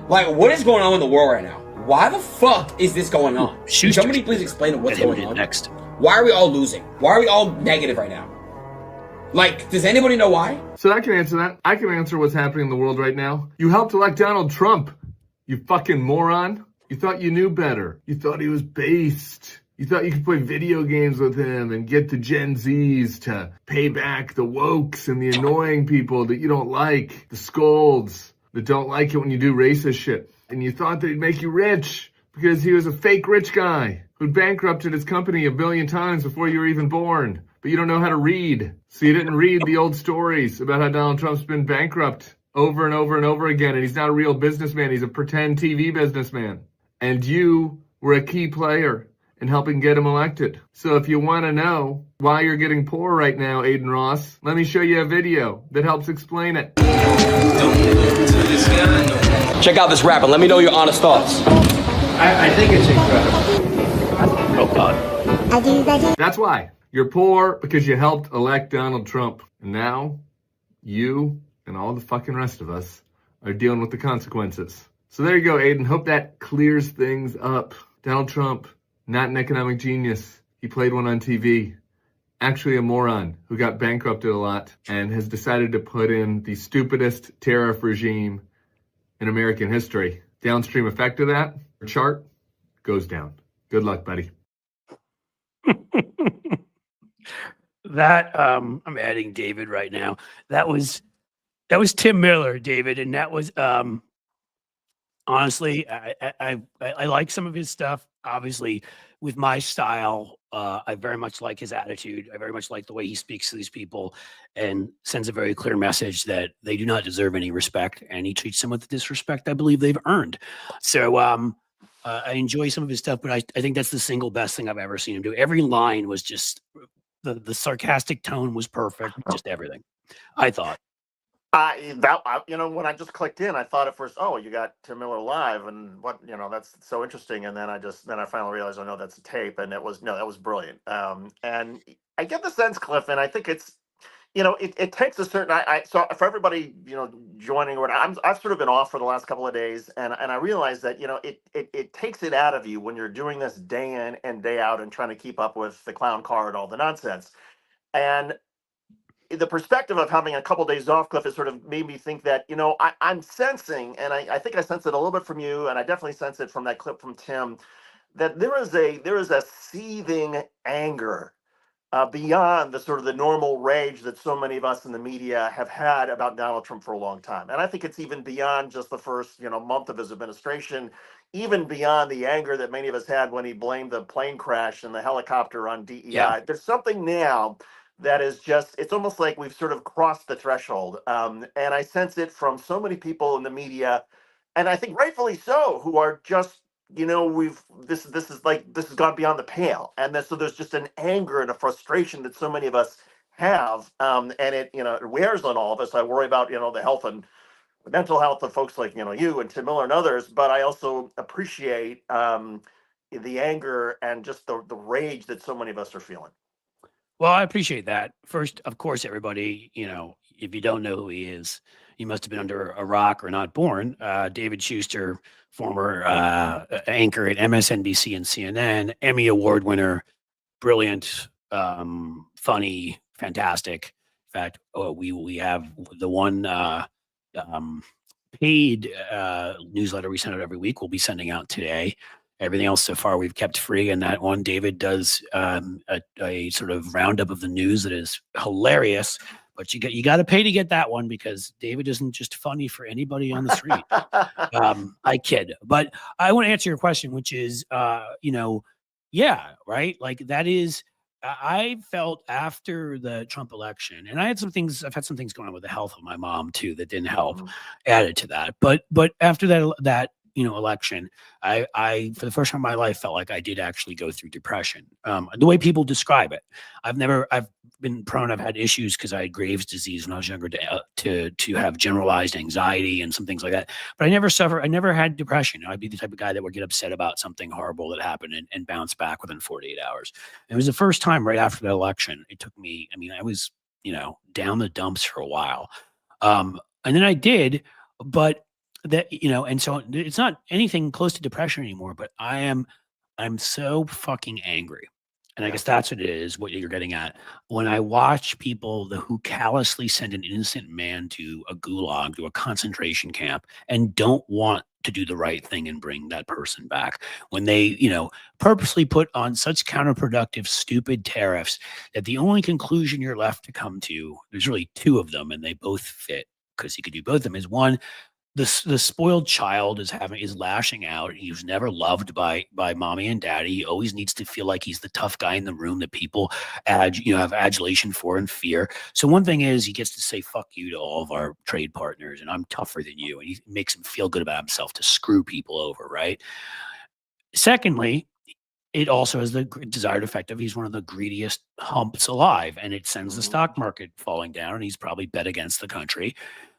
What is going on in the world right now? Why the fuck is this going on? Can somebody please explain what's going on? Next. Why are we all losing? Why are we all negative right now? Does anybody know why? So I can answer that. I can answer what's happening in the world right now. You helped elect Donald Trump, you fucking moron. You thought you knew better. You thought he was based. You thought you could play video games with him and get the Gen Zs to pay back the wokes and the annoying people that you don't like, the scolds that don't like it when you do racist shit. And you thought that he'd make you rich because he was a fake rich guy who bankrupted his company 1 billion times before you were even born, but you don't know how to read. So you didn't read the old stories about how Donald Trump's been bankrupt over and over and over again, and he's not a real businessman. He's a pretend TV businessman. And you were a key player in helping get him elected. So if you want to know why you're getting poor right now, Adin Ross, let me show you a video that helps explain it. Check out this rap and let me know your honest thoughts. I think it's incredible. Oh, God. That's why. You're poor because you helped elect Donald Trump. And now, you and all the fucking rest of us are dealing with the consequences. So there you go, Adin. Hope that clears things up. Donald Trump, not an economic genius. He played one on TV. Actually a moron who got bankrupted a lot and has decided to put in the stupidest tariff regime in American history. Downstream effect of that, chart goes down. Good luck, buddy. That I'm adding David right now. That was Tim Miller, David, and that was honestly, I like some of his stuff. Obviously, with my style, I very much like his attitude. I very much like the way he speaks to these people and sends a very clear message that they do not deserve any respect, and he treats them with the disrespect I believe they've earned. So I enjoy some of his stuff, but I think that's the single best thing I've ever seen him do. Every line was just the sarcastic tone was perfect, just everything. I thought. When I just clicked in, I thought at first, oh, you got Tim Miller live, and what, that's so interesting. And then I finally realized, oh no, that's a tape, and that was brilliant. And I get the sense, Cliff, and I think it's, it takes a certain. So for everybody, joining, or I've sort of been off for the last couple of days, and I realize that it takes it out of you when you're doing this day in and day out and trying to keep up with the clown car and all the nonsense, and the perspective of having a couple days off, Cliff, has sort of made me think that, I'm sensing, and I think I sense it a little bit from you, and I definitely sense it from that clip from Tim, that there is a seething anger beyond the sort of the normal rage that so many of us in the media have had about Donald Trump for a long time. And I think it's even beyond just the first, month of his administration, even beyond the anger that many of us had when he blamed the plane crash and the helicopter on DEI. Yeah. There's something now that is just, it's almost like we've sort of crossed the threshold. And I sense it from so many people in the media, and I think rightfully so, who are just, this has gone beyond the pale. And so there's just an anger and a frustration that so many of us have. And it, it wears on all of us. I worry about, the health and the mental health of folks like, you and Tim Miller and others, but I also appreciate the anger and just the rage that so many of us are feeling. Well, I appreciate that. First, of course, everybody, if you don't know who he is, you must have been under a rock or not born. David Shuster, former anchor at MSNBC and CNN, Emmy Award winner, brilliant, funny, fantastic. In fact, we have the one paid newsletter we send out every week. We'll be sending out today. Everything else so far we've kept free, and that one David does a sort of roundup of the news that is hilarious. But you got to pay to get that one, because David isn't just funny for anybody on the street. I kid, but I want to answer your question, which is, yeah, right. Like that is, I felt after the Trump election, and I've had some things going on with the health of my mom too that didn't help, added to that. But after that election, I for the first time in my life felt like I did actually go through depression. The way people describe it, I've been prone. I've had issues because I had Graves' disease when I was younger to have generalized anxiety and some things like that. But I never had depression. I'd be the type of guy that would get upset about something horrible that happened and bounce back within 48 hours. And it was the first time right after the election. It took me. I mean, I was down the dumps for a while, and then I did, but. That and so it's not anything close to depression anymore, but I'm so fucking angry, and I guess that's what it is. What you're getting at when I watch people who callously send an innocent man to a gulag, to a concentration camp, and don't want to do the right thing and bring that person back, when they purposely put on such counterproductive, stupid tariffs that the only conclusion you're left to come to, there's really two of them, and they both fit because you could do both of them. Is one, the spoiled child is lashing out. He was never loved by mommy and daddy. He always needs to feel like he's the tough guy in the room that people have adulation for and fear. So one thing is he gets to say fuck you to all of our trade partners, and I'm tougher than you, and he makes him feel good about himself to screw people over, right? Secondly, it also has the desired effect of he's one of the greediest humps alive, and it sends the stock market falling down, and he's probably bet against the country,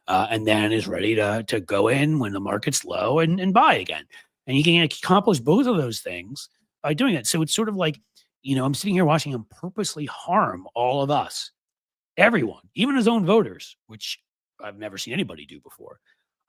and then is ready to go in when the market's low and buy again. And he can accomplish both of those things by doing it. So it's sort of like, I'm sitting here watching him purposely harm all of us, everyone, even his own voters, which I've never seen anybody do before.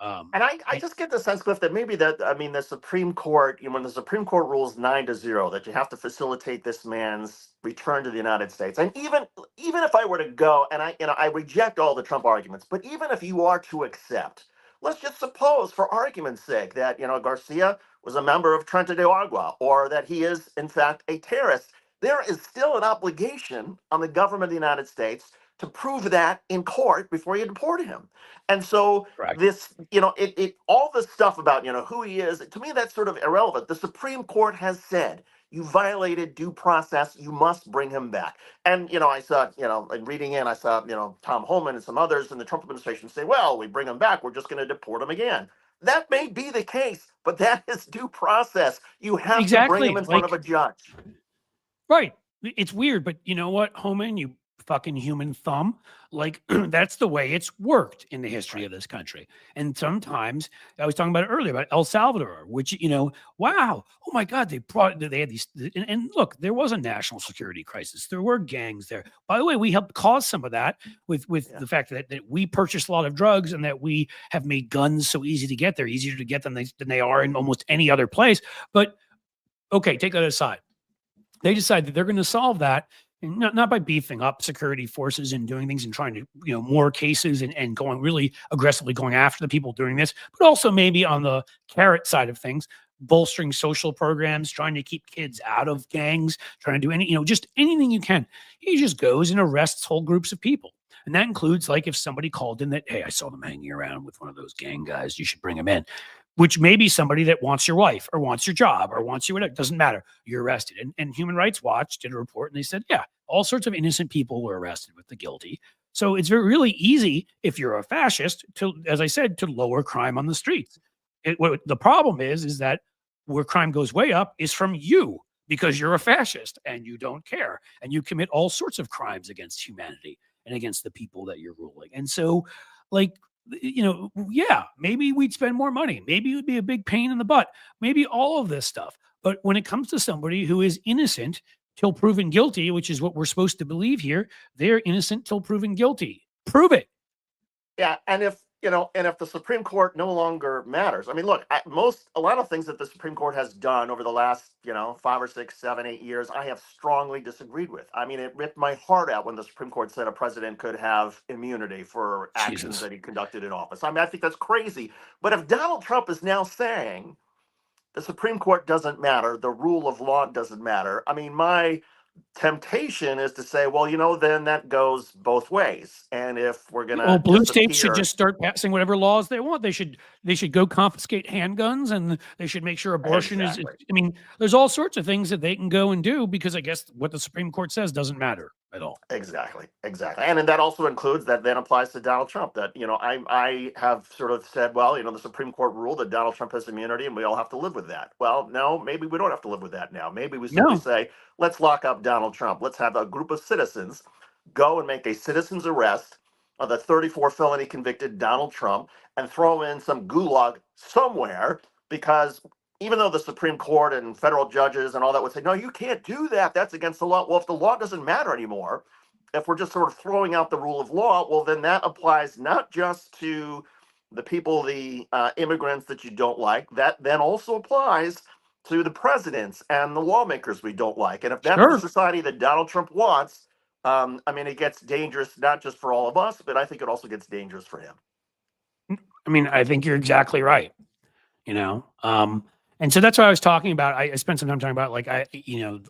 And I just get the sense, Cliff, that maybe the Supreme Court, when the Supreme Court rules 9-0, that you have to facilitate this man's return to the United States. And even if I were to go, and I reject all the Trump arguments, but even if you are to accept, let's just suppose, for argument's sake, that Garcia was a member of Trenta de Agua, or that he is in fact a terrorist, there is still an obligation on the government of the United States to prove that in court before you deport him. And so this, all this stuff about, who he is, to me, that's sort of irrelevant. The Supreme Court has said, you violated due process, you must bring him back. And, I saw, in reading in, I saw, Tom Homan and some others in the Trump administration say, well, we bring him back, we're just going to deport him again. That may be the case, but that is due process. You have to bring him in front of a judge. Right. It's weird, but you know what, Homan, you fucking human thumb, that's the way it's worked in the history of this country. And sometimes I was talking about it earlier about El Salvador, which wow, oh my God, they had these, and look, there was a national security crisis, there were gangs there. By the way, we helped cause some of that with the fact that we purchased a lot of drugs, and that we have made guns so easy to get there, easier to get than they are in almost any other place. But okay, take that aside. They decide that they're going to solve that, not by beefing up security forces and doing things and trying to, more cases and going really aggressively going after the people doing this, but also maybe on the carrot side of things, bolstering social programs, trying to keep kids out of gangs, trying to do just anything you can. He just goes and arrests whole groups of people. And that includes, like, if somebody called in that, hey, I saw them hanging around with one of those gang guys, you should bring them in. Which may be somebody that wants your wife or wants your job or wants you, whatever. It doesn't matter. You're arrested. And Human Rights Watch did a report, and they said, yeah, all sorts of innocent people were arrested with the guilty. So it's really easy, if you're a fascist, to, as I said, to lower crime on the streets. What the problem is that where crime goes way up is from you, because you're a fascist and you don't care. And you commit all sorts of crimes against humanity and against the people that you're ruling. And so, yeah, maybe we'd spend more money. Maybe it would be a big pain in the butt. Maybe all of this stuff. But when it comes to somebody who is innocent till proven guilty, which is what we're supposed to believe here, they're innocent till proven guilty. Prove it. Yeah, and if the Supreme Court no longer matters, I mean, look, a lot of things that the Supreme Court has done over the last 5 or 6, 7, 8 years, I have strongly disagreed with. I mean, it ripped my heart out when the Supreme Court said a president could have immunity for actions that he conducted in office. I mean, I think that's crazy. But if Donald Trump is now saying the Supreme Court doesn't matter, the rule of law doesn't matter, I mean, my temptation is to say, well, then that goes both ways. And if we're going to, blue states should just start passing whatever laws they want. They should go confiscate handguns, and they should make sure abortion is. I mean, there's all sorts of things that they can go and do, because I guess what the Supreme Court says doesn't matter at all. Exactly. And that also includes, that then applies to Donald Trump, that, I have sort of said, well, the Supreme Court ruled that Donald Trump has immunity and we all have to live with that. Well, no, maybe we don't have to live with that now. Maybe we simply say, let's lock up Donald Trump. Let's have a group of citizens go and make a citizen's arrest of the 34 felony convicted Donald Trump and throw in some gulag somewhere, because even though the Supreme Court and federal judges and all that would say, no, you can't do that, that's against the law. Well, if the law doesn't matter anymore, if we're just sort of throwing out the rule of law, well, then that applies not just to the people, the immigrants that you don't like, that then also applies to the presidents and the lawmakers we don't like. And if that's the society that Donald Trump wants, I mean, it gets dangerous, not just for all of us, but I think it also gets dangerous for him. I mean, I think you're exactly right. And so that's what I was talking about. I spent some time talking about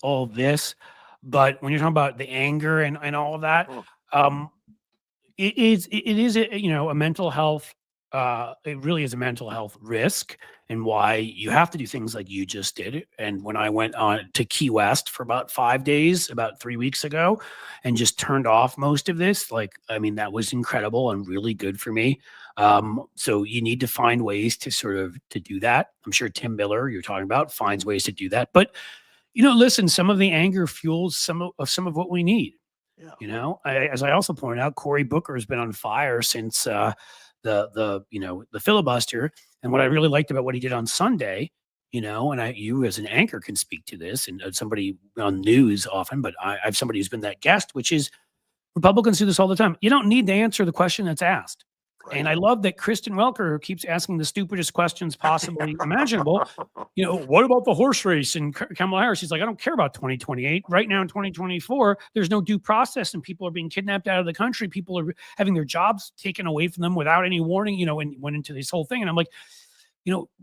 all this, but when you're talking about the anger and all of that, it is a mental health it really is a mental health risk, and why you have to do things like you just did. And when I went on to Key West for about 5 days, about 3 weeks ago, and just turned off most of this, like, I mean, that was incredible and really good for me. So you need to find ways to sort of to do that. I'm sure Tim Miller, you're talking about, finds ways to do that. But listen, some of the anger fuels some of what we need. Yeah. As I also pointed out, Cory Booker has been on fire since the filibuster. And what I really liked about what he did on Sunday, and you as an anchor can speak to this, and somebody on news often, but I have somebody who's been that guest, which is Republicans do this all the time. You don't need to answer the question that's asked. Right. And I love that Kristen Welker, who keeps asking the stupidest questions possibly imaginable. What about the horse race and Kamala Harris? She's like, I don't care about 2028. Right now in 2024, there's no due process and people are being kidnapped out of the country. People are having their jobs taken away from them without any warning, and went into this whole thing. And I'm like,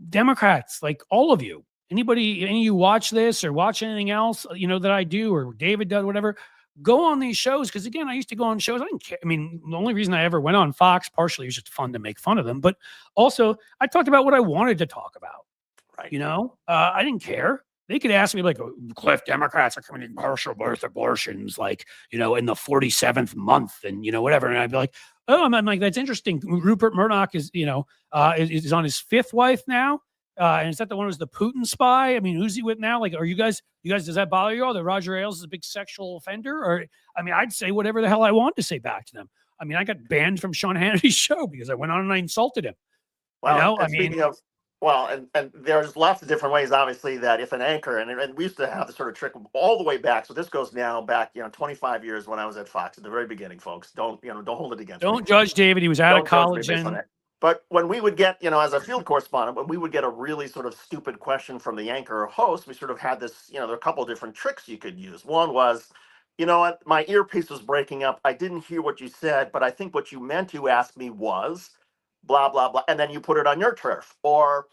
Democrats, like all of you, any of you watch this or watch anything else, that I do or David does, whatever, go on these shows. Because again, I used to go on shows. I didn't care. I mean, the only reason I ever went on Fox, partially, was just fun to make fun of them. But also, I talked about what I wanted to talk about. Right. I didn't care. They could ask me, like, Cliff, Democrats are committing partial birth abortions, like, in the 47th month and, whatever. And I'd be like, oh, I'm like, that's interesting. Rupert Murdoch is, is on his 5th wife now. And is that the one who's the Putin spy? I mean, who's he with now? Like, are you guys, does that bother you all that Roger Ailes is a big sexual offender? Or, I mean, I'd say whatever the hell I want to say back to them. I mean, I got banned from Sean Hannity's show because I went on and I insulted him. Well, speaking of, and there's lots of different ways, obviously, that if an anchor, and we used to have the sort of trick all the way back. So this goes now back, 25 years when I was at Fox at the very beginning, folks. Don't hold it against me. Don't judge David. He was out of college. But when we would get, as a field correspondent, when we would get a really sort of stupid question from the anchor or host, we sort of had this, there are a couple of different tricks you could use. One was, you know what, my earpiece was breaking up. I didn't hear what you said, but I think what you meant to ask me was blah, blah, blah. And then you put it on your turf. Or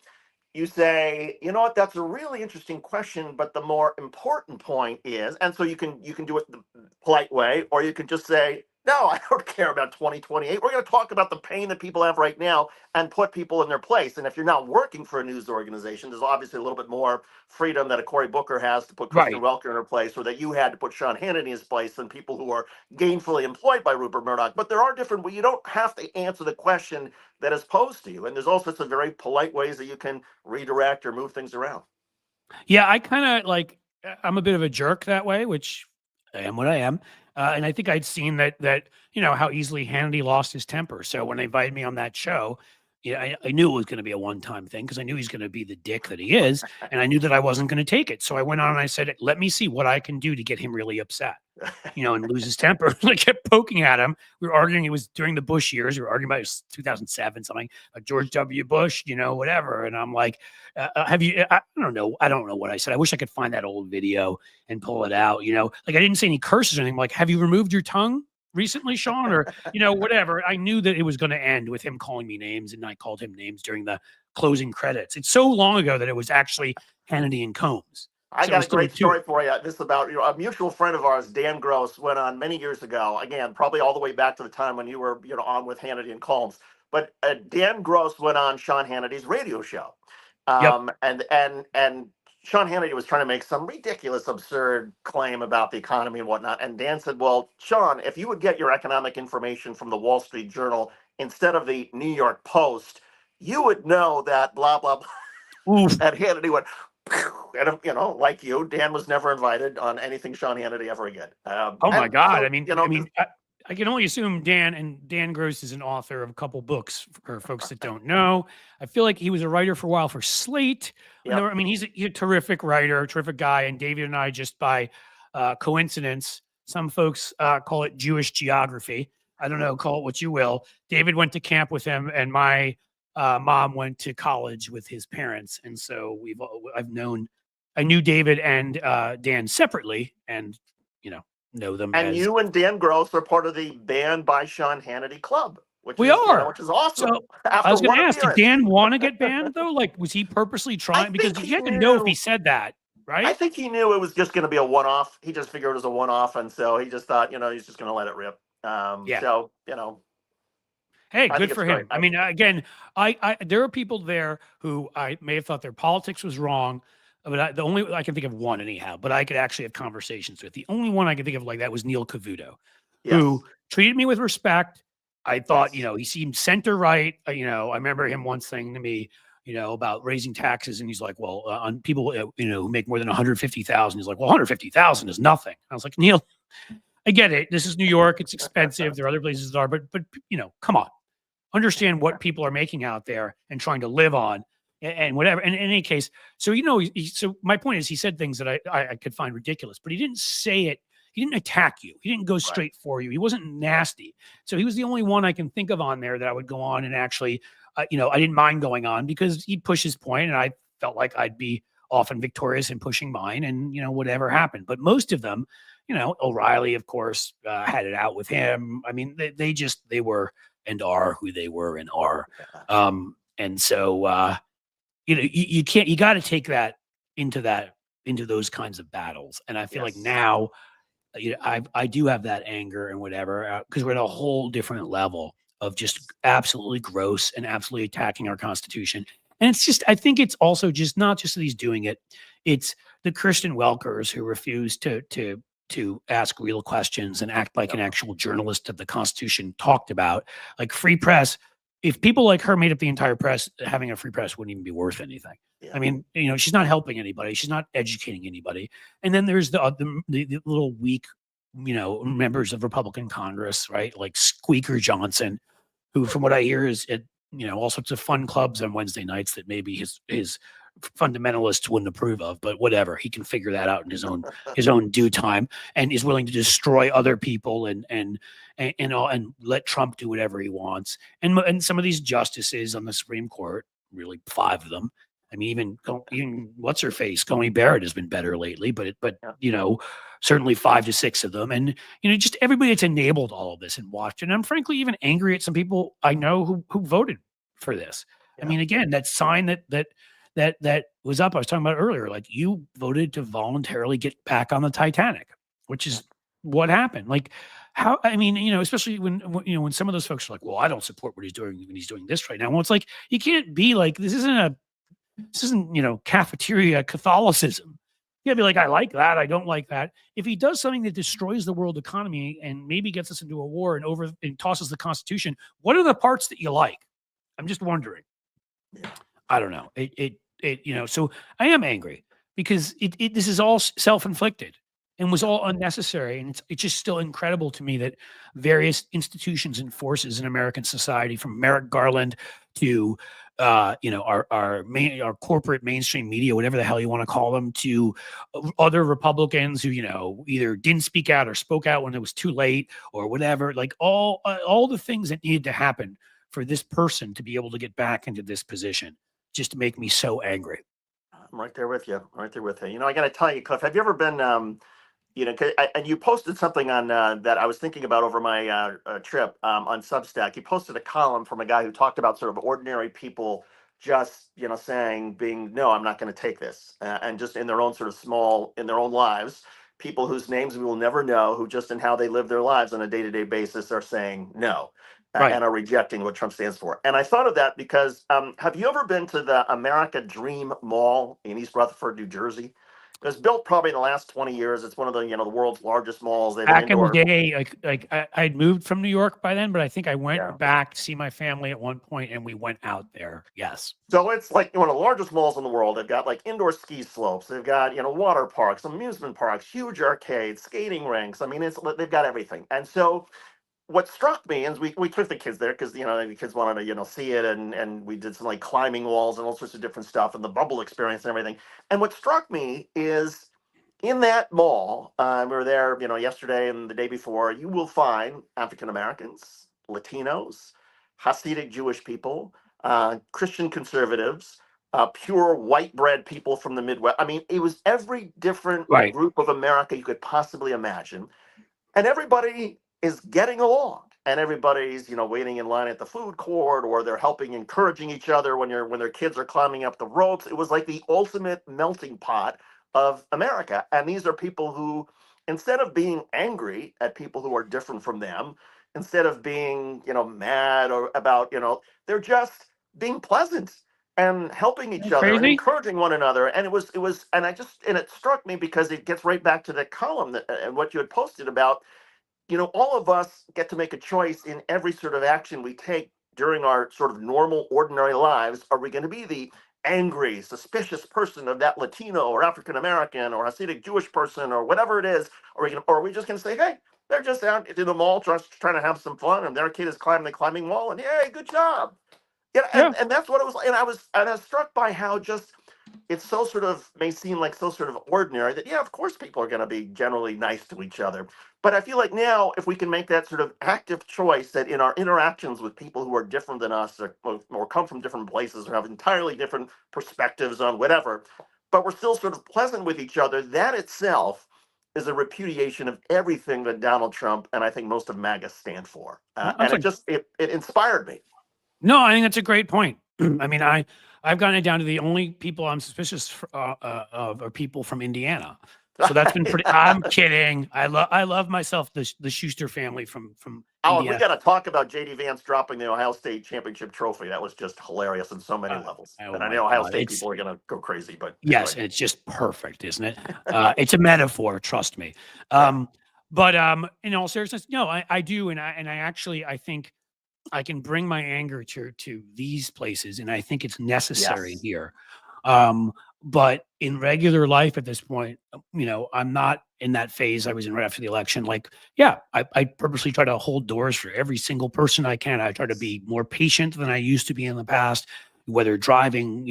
you say, you know what, that's a really interesting question, but the more important point is, and so you can do it the polite way, or you can just say, no, I don't care about 2028. We're going to talk about the pain that people have right now and put people in their place. And if you're not working for a news organization, there's obviously a little bit more freedom that a Cory Booker has to put Kristen Welker in her place, or that you had to put Sean Hannity in his place, than people who are gainfully employed by Rupert Murdoch. But there are different ways. You don't have to answer the question that is posed to you. And there's all sorts of very polite ways that you can redirect or move things around. Yeah, I kind of I'm a bit of a jerk that way, which I am what I am. And I think I'd seen that how easily Hannity lost his temper. So when they invited me on that show, I knew it was going to be a one-time thing, because I knew he's going to be the dick that he is, and I knew that I wasn't going to take it. So I went on and I said, let me see what I can do to get him really upset, and lose his temper. I kept poking at him. We were arguing. It was during the Bush years. We were arguing about 2007, something, George W. Bush, whatever. And I'm like, have you, I don't know what I said. I wish I could find that old video and pull it out, I didn't say any curses or anything. Like, have you removed your tongue recently, Sean, or, whatever. I knew that it was going to end with him calling me names, and I called him names during the closing credits. It's so long ago that it was actually Hannity and Combs. I got a great story for you. This is about a mutual friend of ours, Dan Gross, went on many years ago. Again, probably all the way back to the time when you were on with Hannity and Combs. But Dan Gross went on Sean Hannity's radio show, and Sean Hannity was trying to make some ridiculous, absurd claim about the economy and whatnot. And Dan said, well, Sean, if you would get your economic information from the Wall Street Journal instead of the New York Post, you would know that blah, blah, blah. And Hannity went, and, like you, Dan was never invited on anything Sean Hannity ever again. Oh, my God. So, I can only assume Dan Gross is an author of a couple books for folks that don't know. I feel like he was a writer for a while for Slate. Yep. He's a terrific writer, terrific guy. And David and I, just by coincidence, some folks call it Jewish geography. I don't know, call it what you will. David went to camp with him, and my mom went to college with his parents. And so I knew David and Dan separately, and, know them. And you and Dan Gross are part of the Banned by Sean Hannity Club, which is awesome. So I was going to ask, did Dan want to get banned though? Like, was he purposely trying? Because you had to know if he said that, right? I think he knew it was just going to be a one-off. He just figured it was a one-off, and so he just thought, he's just going to let it rip. So Hey, I think good it's for great. him. I mean, again, there are people there who I may have thought their politics was wrong, but the only I can think of one anyhow. But I could actually have conversations with. The only one I can think of like that was Neil Cavuto, Yes. who treated me with respect. I thought, Yes. he seemed center right. I remember him once saying to me, about raising taxes, and he's like, "Well, on people, who make more than 150,000, he's like, well, 150,000 is nothing." I was like, Neil, I get it. This is New York. It's expensive. There are other places that are, but come on, understand what people are making out there and trying to live on and whatever. And in any case, so so my point is, he said things that I could find ridiculous, but he didn't say it. He didn't attack you. He didn't go straight for you. He wasn't nasty. So he was the only one I can think of on there that I would go on and actually, I didn't mind going on because he'd push his point, and I felt like I'd be often victorious in pushing mine, and whatever happened. But most of them, O'Reilly, of course, had it out with him. I mean, they were and are who they were and are. And so, you can't, you got to take that into those kinds of battles. And I feel like now, I do have that anger and whatever, because we're at a whole different level of just absolutely gross and absolutely attacking our Constitution. And it's just, I think it's also just not just that he's doing it. It's the Christian Welkers who refuse to ask real questions and act like an actual journalist of the Constitution talked about. Like free press. If people like her made up the entire press, having a free press wouldn't even be worth anything. Yeah. I mean, she's not helping anybody. She's not educating anybody. And then there's the little weak, members of Republican Congress, right? Like Squeaker Johnson, who, from what I hear, is at all sorts of fun clubs on Wednesday nights that maybe his fundamentalists wouldn't approve of, but whatever, he can figure that out in his own due time, and is willing to destroy other people and let Trump do whatever he wants. And some of these justices on the Supreme Court, really 5 of them. I mean, even what's her face, Coney Barrett has been better lately, but certainly 5 to 6 of them, and just everybody that's enabled all of this and watched. And I'm frankly even angry at some people I know who voted for this. I mean, again, that sign that was up, I was talking about earlier, like, you voted to voluntarily get back on the Titanic, which is what happened. Like, how, I mean, especially when some of those folks are like, well, I don't support what he's doing when he's doing this right now. Well, it's like, you can't be like, this isn't cafeteria Catholicism. You gotta be like, I like that, I don't like that. If he does something that destroys the world economy and maybe gets us into a war and tosses the Constitution, what are the parts that you like? I'm just wondering. I don't know. So I am angry because this is all self-inflicted and was all unnecessary. And it's just still incredible to me that various institutions and forces in American society, from Merrick Garland to our corporate mainstream media, whatever the hell you want to call them, to other Republicans who either didn't speak out or spoke out when it was too late or whatever, like all the things that needed to happen for this person to be able to get back into this position just make me so angry. I'm right there with you. I got to tell you, Cliff, have you ever been, and you posted something on that I was thinking about over my trip on Substack. You posted a column from a guy who talked about sort of ordinary people just, saying, no, I'm not going to take this. And just in their own sort of in their own lives, people whose names we will never know, who just in how they live their lives on a day-to-day basis are saying no. Right. And are rejecting what Trump stands for. And I thought of that because have you ever been to the America Dream Mall in East Rutherford, New Jersey? It was built probably in the last 20 years. It's one of the the world's largest malls. Back in the day, like I'd moved from New York by then, but I think I went back to see my family at one point, and we went out there. Yes. So it's like one of the largest malls in the world. They've got like indoor ski slopes. They've got water parks, amusement parks, huge arcades, skating rinks. I mean, they've got everything. And so what struck me is we took the kids there because the kids wanted to see it, and we did some like climbing walls and all sorts of different stuff and the bubble experience and everything. And what struck me is in that mall, we were there yesterday and the day before, you will find African Americans, Latinos, Hasidic Jewish people, Christian conservatives, pure white bread people from the Midwest. I mean, it was every different group of America you could possibly imagine, and everybody is getting along, and everybody's waiting in line at the food court, or they're encouraging each other when their kids are climbing up the ropes. It was like the ultimate melting pot of America. And these are people who, instead of being angry at people who are different from them, instead of being, mad or about, they're just being pleasant and helping each other and Crazy. encouraging one another. And and it struck me because it gets right back to the column and what you had posted about, all of us get to make a choice in every sort of action we take during our sort of normal, ordinary lives. Are we going to be the angry, suspicious person of that Latino or African American or Hasidic Jewish person or whatever it is? Or are we just going to say, hey, they're just out in the mall just trying to have some fun, and their kid is climbing the climbing wall, and yay, good job. And that's what it was like. And I was struck by how just it's so sort of may seem like so sort of ordinary that, yeah, of course people are going to be generally nice to each other. But I feel like now if we can make that sort of active choice that in our interactions with people who are different than us or come from different places or have entirely different perspectives on whatever, but we're still sort of pleasant with each other, that itself is a repudiation of everything that Donald Trump and I think most of MAGA stand for. And it inspired me. No, I think that's a great point. I mean, I've gotten it down to the only people I'm suspicious of are people from Indiana. So that's been pretty. I'm kidding. I love myself the Shuster family from Oh, Indiana. we got to talk about JD Vance dropping the Ohio State championship trophy. That was just hilarious on so many levels. And I know Ohio State people are going to go crazy, but yes, anyway. it's just perfect, isn't it? It's a metaphor, trust me. But in all seriousness, no, I do, and I think I can bring my anger to these places, and I think it's necessary here. But in regular life at this point, I'm not in that phase I was in right after the election. Like, yeah, I purposely try to hold doors for every single person I can. I try to be more patient than I used to be in the past, whether driving,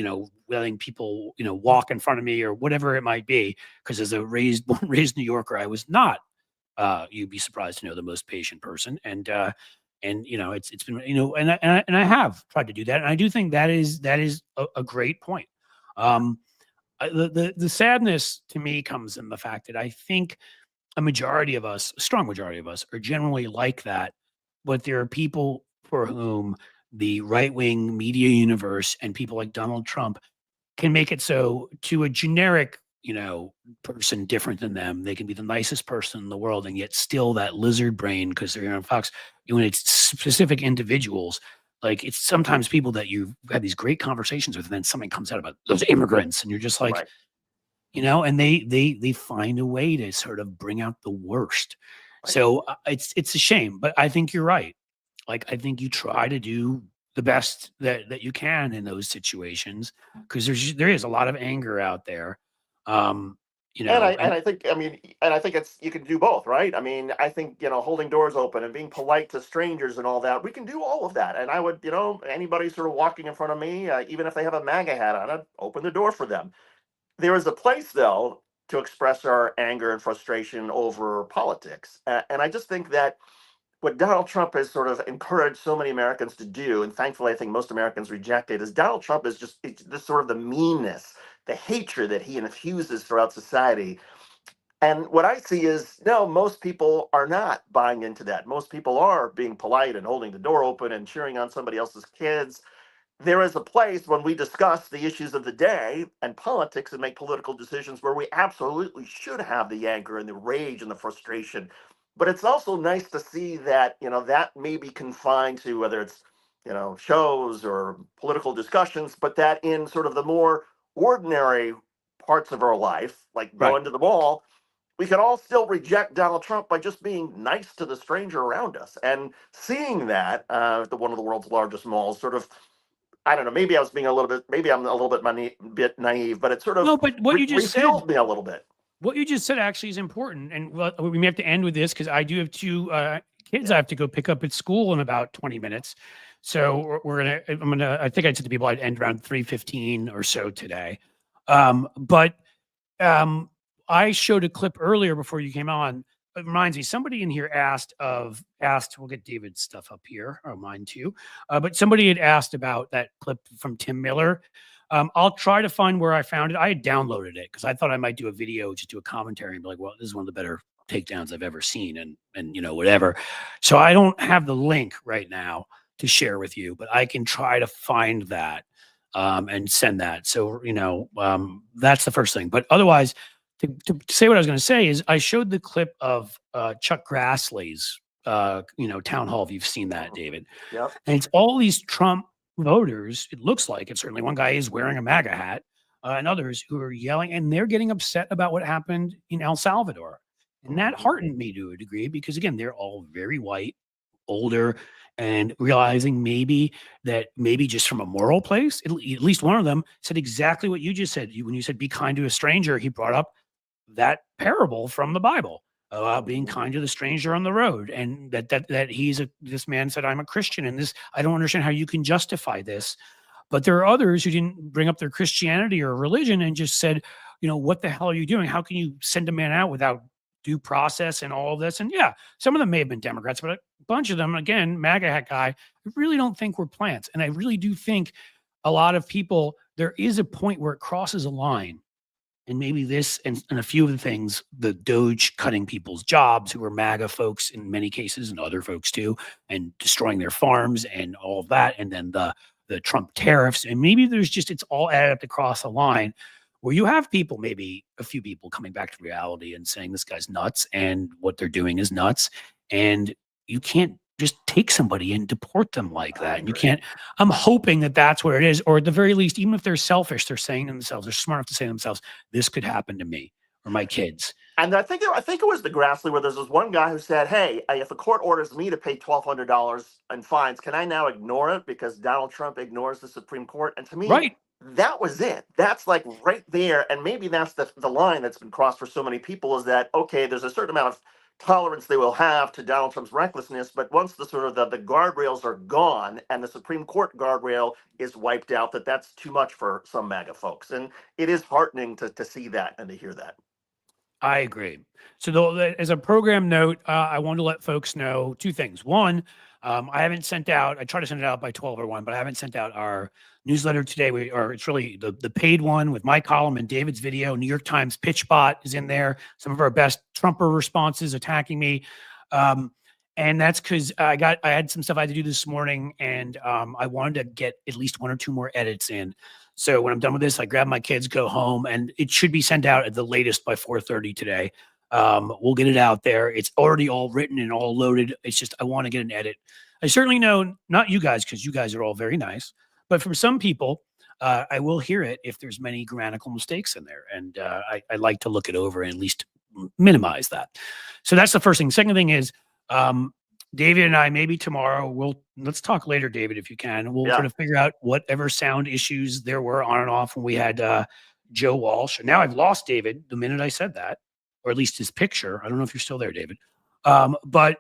letting people, walk in front of me or whatever it might be. Because as a born raised New Yorker, I was not, you'd be surprised to know, the most patient person. And it's been, and I have tried to do that. And I do think that is a great point. The sadness to me comes in the fact that I think a strong majority of us are generally like that, but there are people for whom the right-wing media universe and people like Donald Trump can make it so to a generic, person different than them, they can be the nicest person in the world and yet still that lizard brain because they're on Fox. When it's specific individuals, like it's sometimes people that you've had these great conversations with, and then something comes out about those immigrants, and you're just like, right. And they find a way to sort of bring out the worst. Right. So it's a shame, but I think you're right. Like I think you try to do the best that you can in those situations because there is a lot of anger out there. And I think it's you can do both, right? I mean, I think holding doors open and being polite to strangers and all that, we can do all of that. And I would, anybody sort of walking in front of me, even if they have a MAGA hat on, I'd open the door for them. There is a place though to express our anger and frustration over politics, and I just think that what Donald Trump has sort of encouraged so many Americans to do, and thankfully I think most Americans reject it, is Donald Trump is just this sort of the meanness, the hatred that he infuses throughout society. And what I see is, no, most people are not buying into that. Most people are being polite and holding the door open and cheering on somebody else's kids. There is a place when we discuss the issues of the day and politics and make political decisions where we absolutely should have the anger and the rage and the frustration. But it's also nice to see that, that may be confined to whether it's, shows or political discussions, but that in sort of the more ordinary parts of our life, like going to the mall, we can all still reject Donald Trump by just being nice to the stranger around us. And seeing that at one of the world's largest malls sort of, I don't know, maybe I'm a little bit naive, but it sort of but what you just refueled me a little bit. What you just said actually is important, and we may have to end with this because I do have two kids I have to go pick up at school in about 20 minutes. So I think I said to people I'd end around 3:15 or so today. But I showed a clip earlier before you came on. It reminds me, somebody in here asked, we'll get David's stuff up here, or mine too. But somebody had asked about that clip from Tim Miller. I'll try to find where I found it. I had downloaded it because I thought I might do a video, just do a commentary and be like, well, this is one of the better takedowns I've ever seen and whatever. So I don't have the link right now to share with you, but I can try to find that and send that. So, that's the first thing. But otherwise, to say what I was going to say is I showed the clip of Chuck Grassley's town hall if you've seen that, David. Yep. And it's all these Trump voters. It looks like it's certainly one guy is wearing a MAGA hat, and others who are yelling, and they're getting upset about what happened in El Salvador. And that heartened me to a degree because, again, they're all very white, older, and realizing maybe just from a moral place, at least one of them said exactly what you just said. When you said be kind to a stranger, he brought up that parable from the Bible about being kind to the stranger on the road, and that this man said, I'm a Christian, and this, I don't understand how you can justify this. But there are others who didn't bring up their Christianity or religion and just said, what the hell are you doing? How can you send a man out without due process and all of this? And yeah, some of them may have been Democrats, but a bunch of them, again, MAGA hat guy, I really don't think we're plants. And I really do think a lot of people, there is a point where it crosses a line. And maybe this and a few of the things, the Doge cutting people's jobs who are MAGA folks in many cases, and other folks too, and destroying their farms and all of that. And then the Trump tariffs. And maybe there's just, it's all added up to cross a line where you have people, maybe a few people coming back to reality and saying this guy's nuts and what they're doing is nuts. And you can't just take somebody and deport them like that. And you can't, I'm hoping that that's where it is, or at the very least, even if they're selfish, they're saying to themselves, they're smart enough to say to themselves, this could happen to me or my kids. And I think it was the Grassley where there's this one guy who said, hey, if a court orders me to pay $1,200 in fines, can I now ignore it because Donald Trump ignores the Supreme Court? And to me, right, that was it. That's like right there. And maybe that's the line that's been crossed for so many people, is that, okay, there's a certain amount of tolerance they will have to Donald Trump's recklessness, but once the sort of the guardrails are gone and the Supreme Court guardrail is wiped out, that's too much for some MAGA folks. And it is heartening to see that and to hear that. I agree. So as a program note, I want to let folks know two things. One, I haven't sent out, I try to send it out by 12 or 1, but I haven't sent out our newsletter today. It's really the paid one with my column and David's video. New York Times pitch bot is in there. Some of our best Trumper responses attacking me. And that's because I had some stuff I had to do this morning, and I wanted to get at least 1 or 2 more edits in. So when I'm done with this, I grab my kids, go home, and it should be sent out at the latest by 4:30 today. We'll get it out there. It's already all written and all loaded. It's just I want to get an edit. I certainly know, not you guys, because you guys are all very nice, but from some people, I will hear it if there's many grammatical mistakes in there. And I like to look it over and at least minimize that. So that's the first thing. Second thing is, David and I, maybe tomorrow, let's talk later, David, if you can. We'll sort of figure out whatever sound issues there were on and off when we had Joe Walsh. And now I've lost David the minute I said that, or at least his picture. I don't know if you're still there, David. But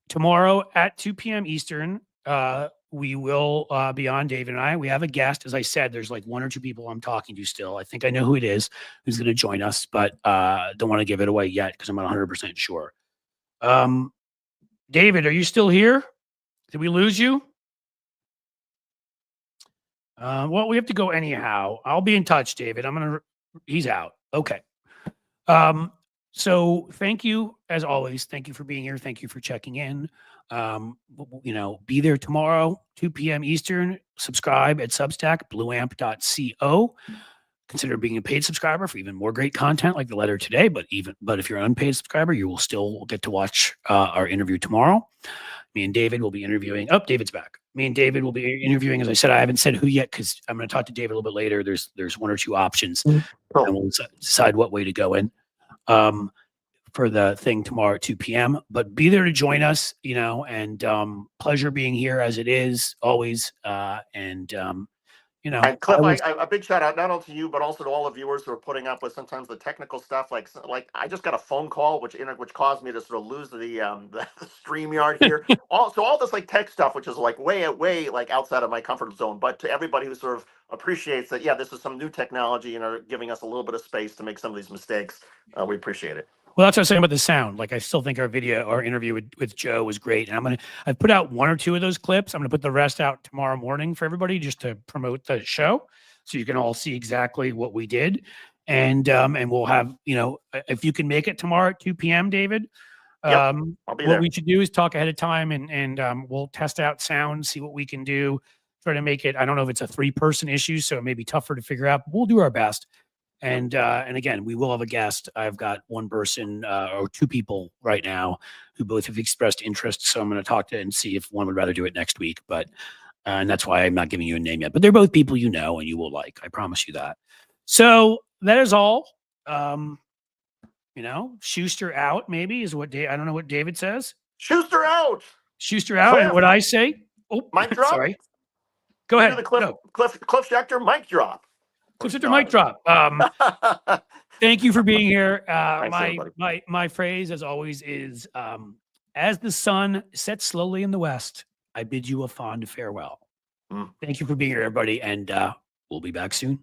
tomorrow at 2 p.m. Eastern, we will be on, David and I. We have a guest. As I said, there's like 1 or 2 people I'm talking to still. I think I know who it is who's going to join us, but don't want to give it away yet because I'm not 100% sure. David, are you still here? Did we lose you? Well, we have to go anyhow. I'll be in touch, David. He's out. Okay. So thank you as always. Thank you for being here. Thank you for checking in. Be there tomorrow, 2 p.m. Eastern. Subscribe at Substack, blueamp.co. Consider being a paid subscriber for even more great content like the letter today. But if you're an unpaid subscriber, you will still get to watch our interview tomorrow. Me and David will be interviewing. Oh, David's back. Me and David will be interviewing. As I said, I haven't said who yet because I'm going to talk to David a little bit later. There's 1 or 2 options, and we'll decide what way to go in for the thing tomorrow at 2 p.m. But be there to join us, and pleasure being here as it is always. And Cliff, a big shout out not only to you but also to all the viewers who are putting up with sometimes the technical stuff. Like I just got a phone call which caused me to sort of lose the StreamYard here. all this like tech stuff, which is like way like outside of my comfort zone. But to everybody who sort of appreciates that, this is some new technology and are giving us a little bit of space to make some of these mistakes, we appreciate it. Well, that's what I was saying about the sound. Like, I still think our interview with Joe was great. And I've put out 1 or 2 of those clips. I'm going to put the rest out tomorrow morning for everybody just to promote the show. So you can all see exactly what we did. And we'll have, if you can make it tomorrow at 2 p.m., David, I'll be there. What we should do is talk ahead of time and we'll test out sound, see what we can do, try to make it. I don't know if it's a 3-person issue, so it may be tougher to figure out, but we'll do our best. And again, we will have a guest. I've got one person or two people right now who both have expressed interest. So I'm going to talk to and see if one would rather do it next week. But and that's why I'm not giving you a name yet. But they're both people you know and you will like. I promise you that. So that is all. Schuster out. Maybe is what I don't know what David says. Schuster out. Schuster out. Cliff. And what I say. Oh, mic drop. Sorry. Go ahead. Do the Cliff Schecter mic drop. Cliff Schecter mic drop. Thank you for being here. Thanks, my phrase, as always, is as the sun sets slowly in the west, I bid you a fond farewell. Thank you for being here, everybody, and we'll be back soon.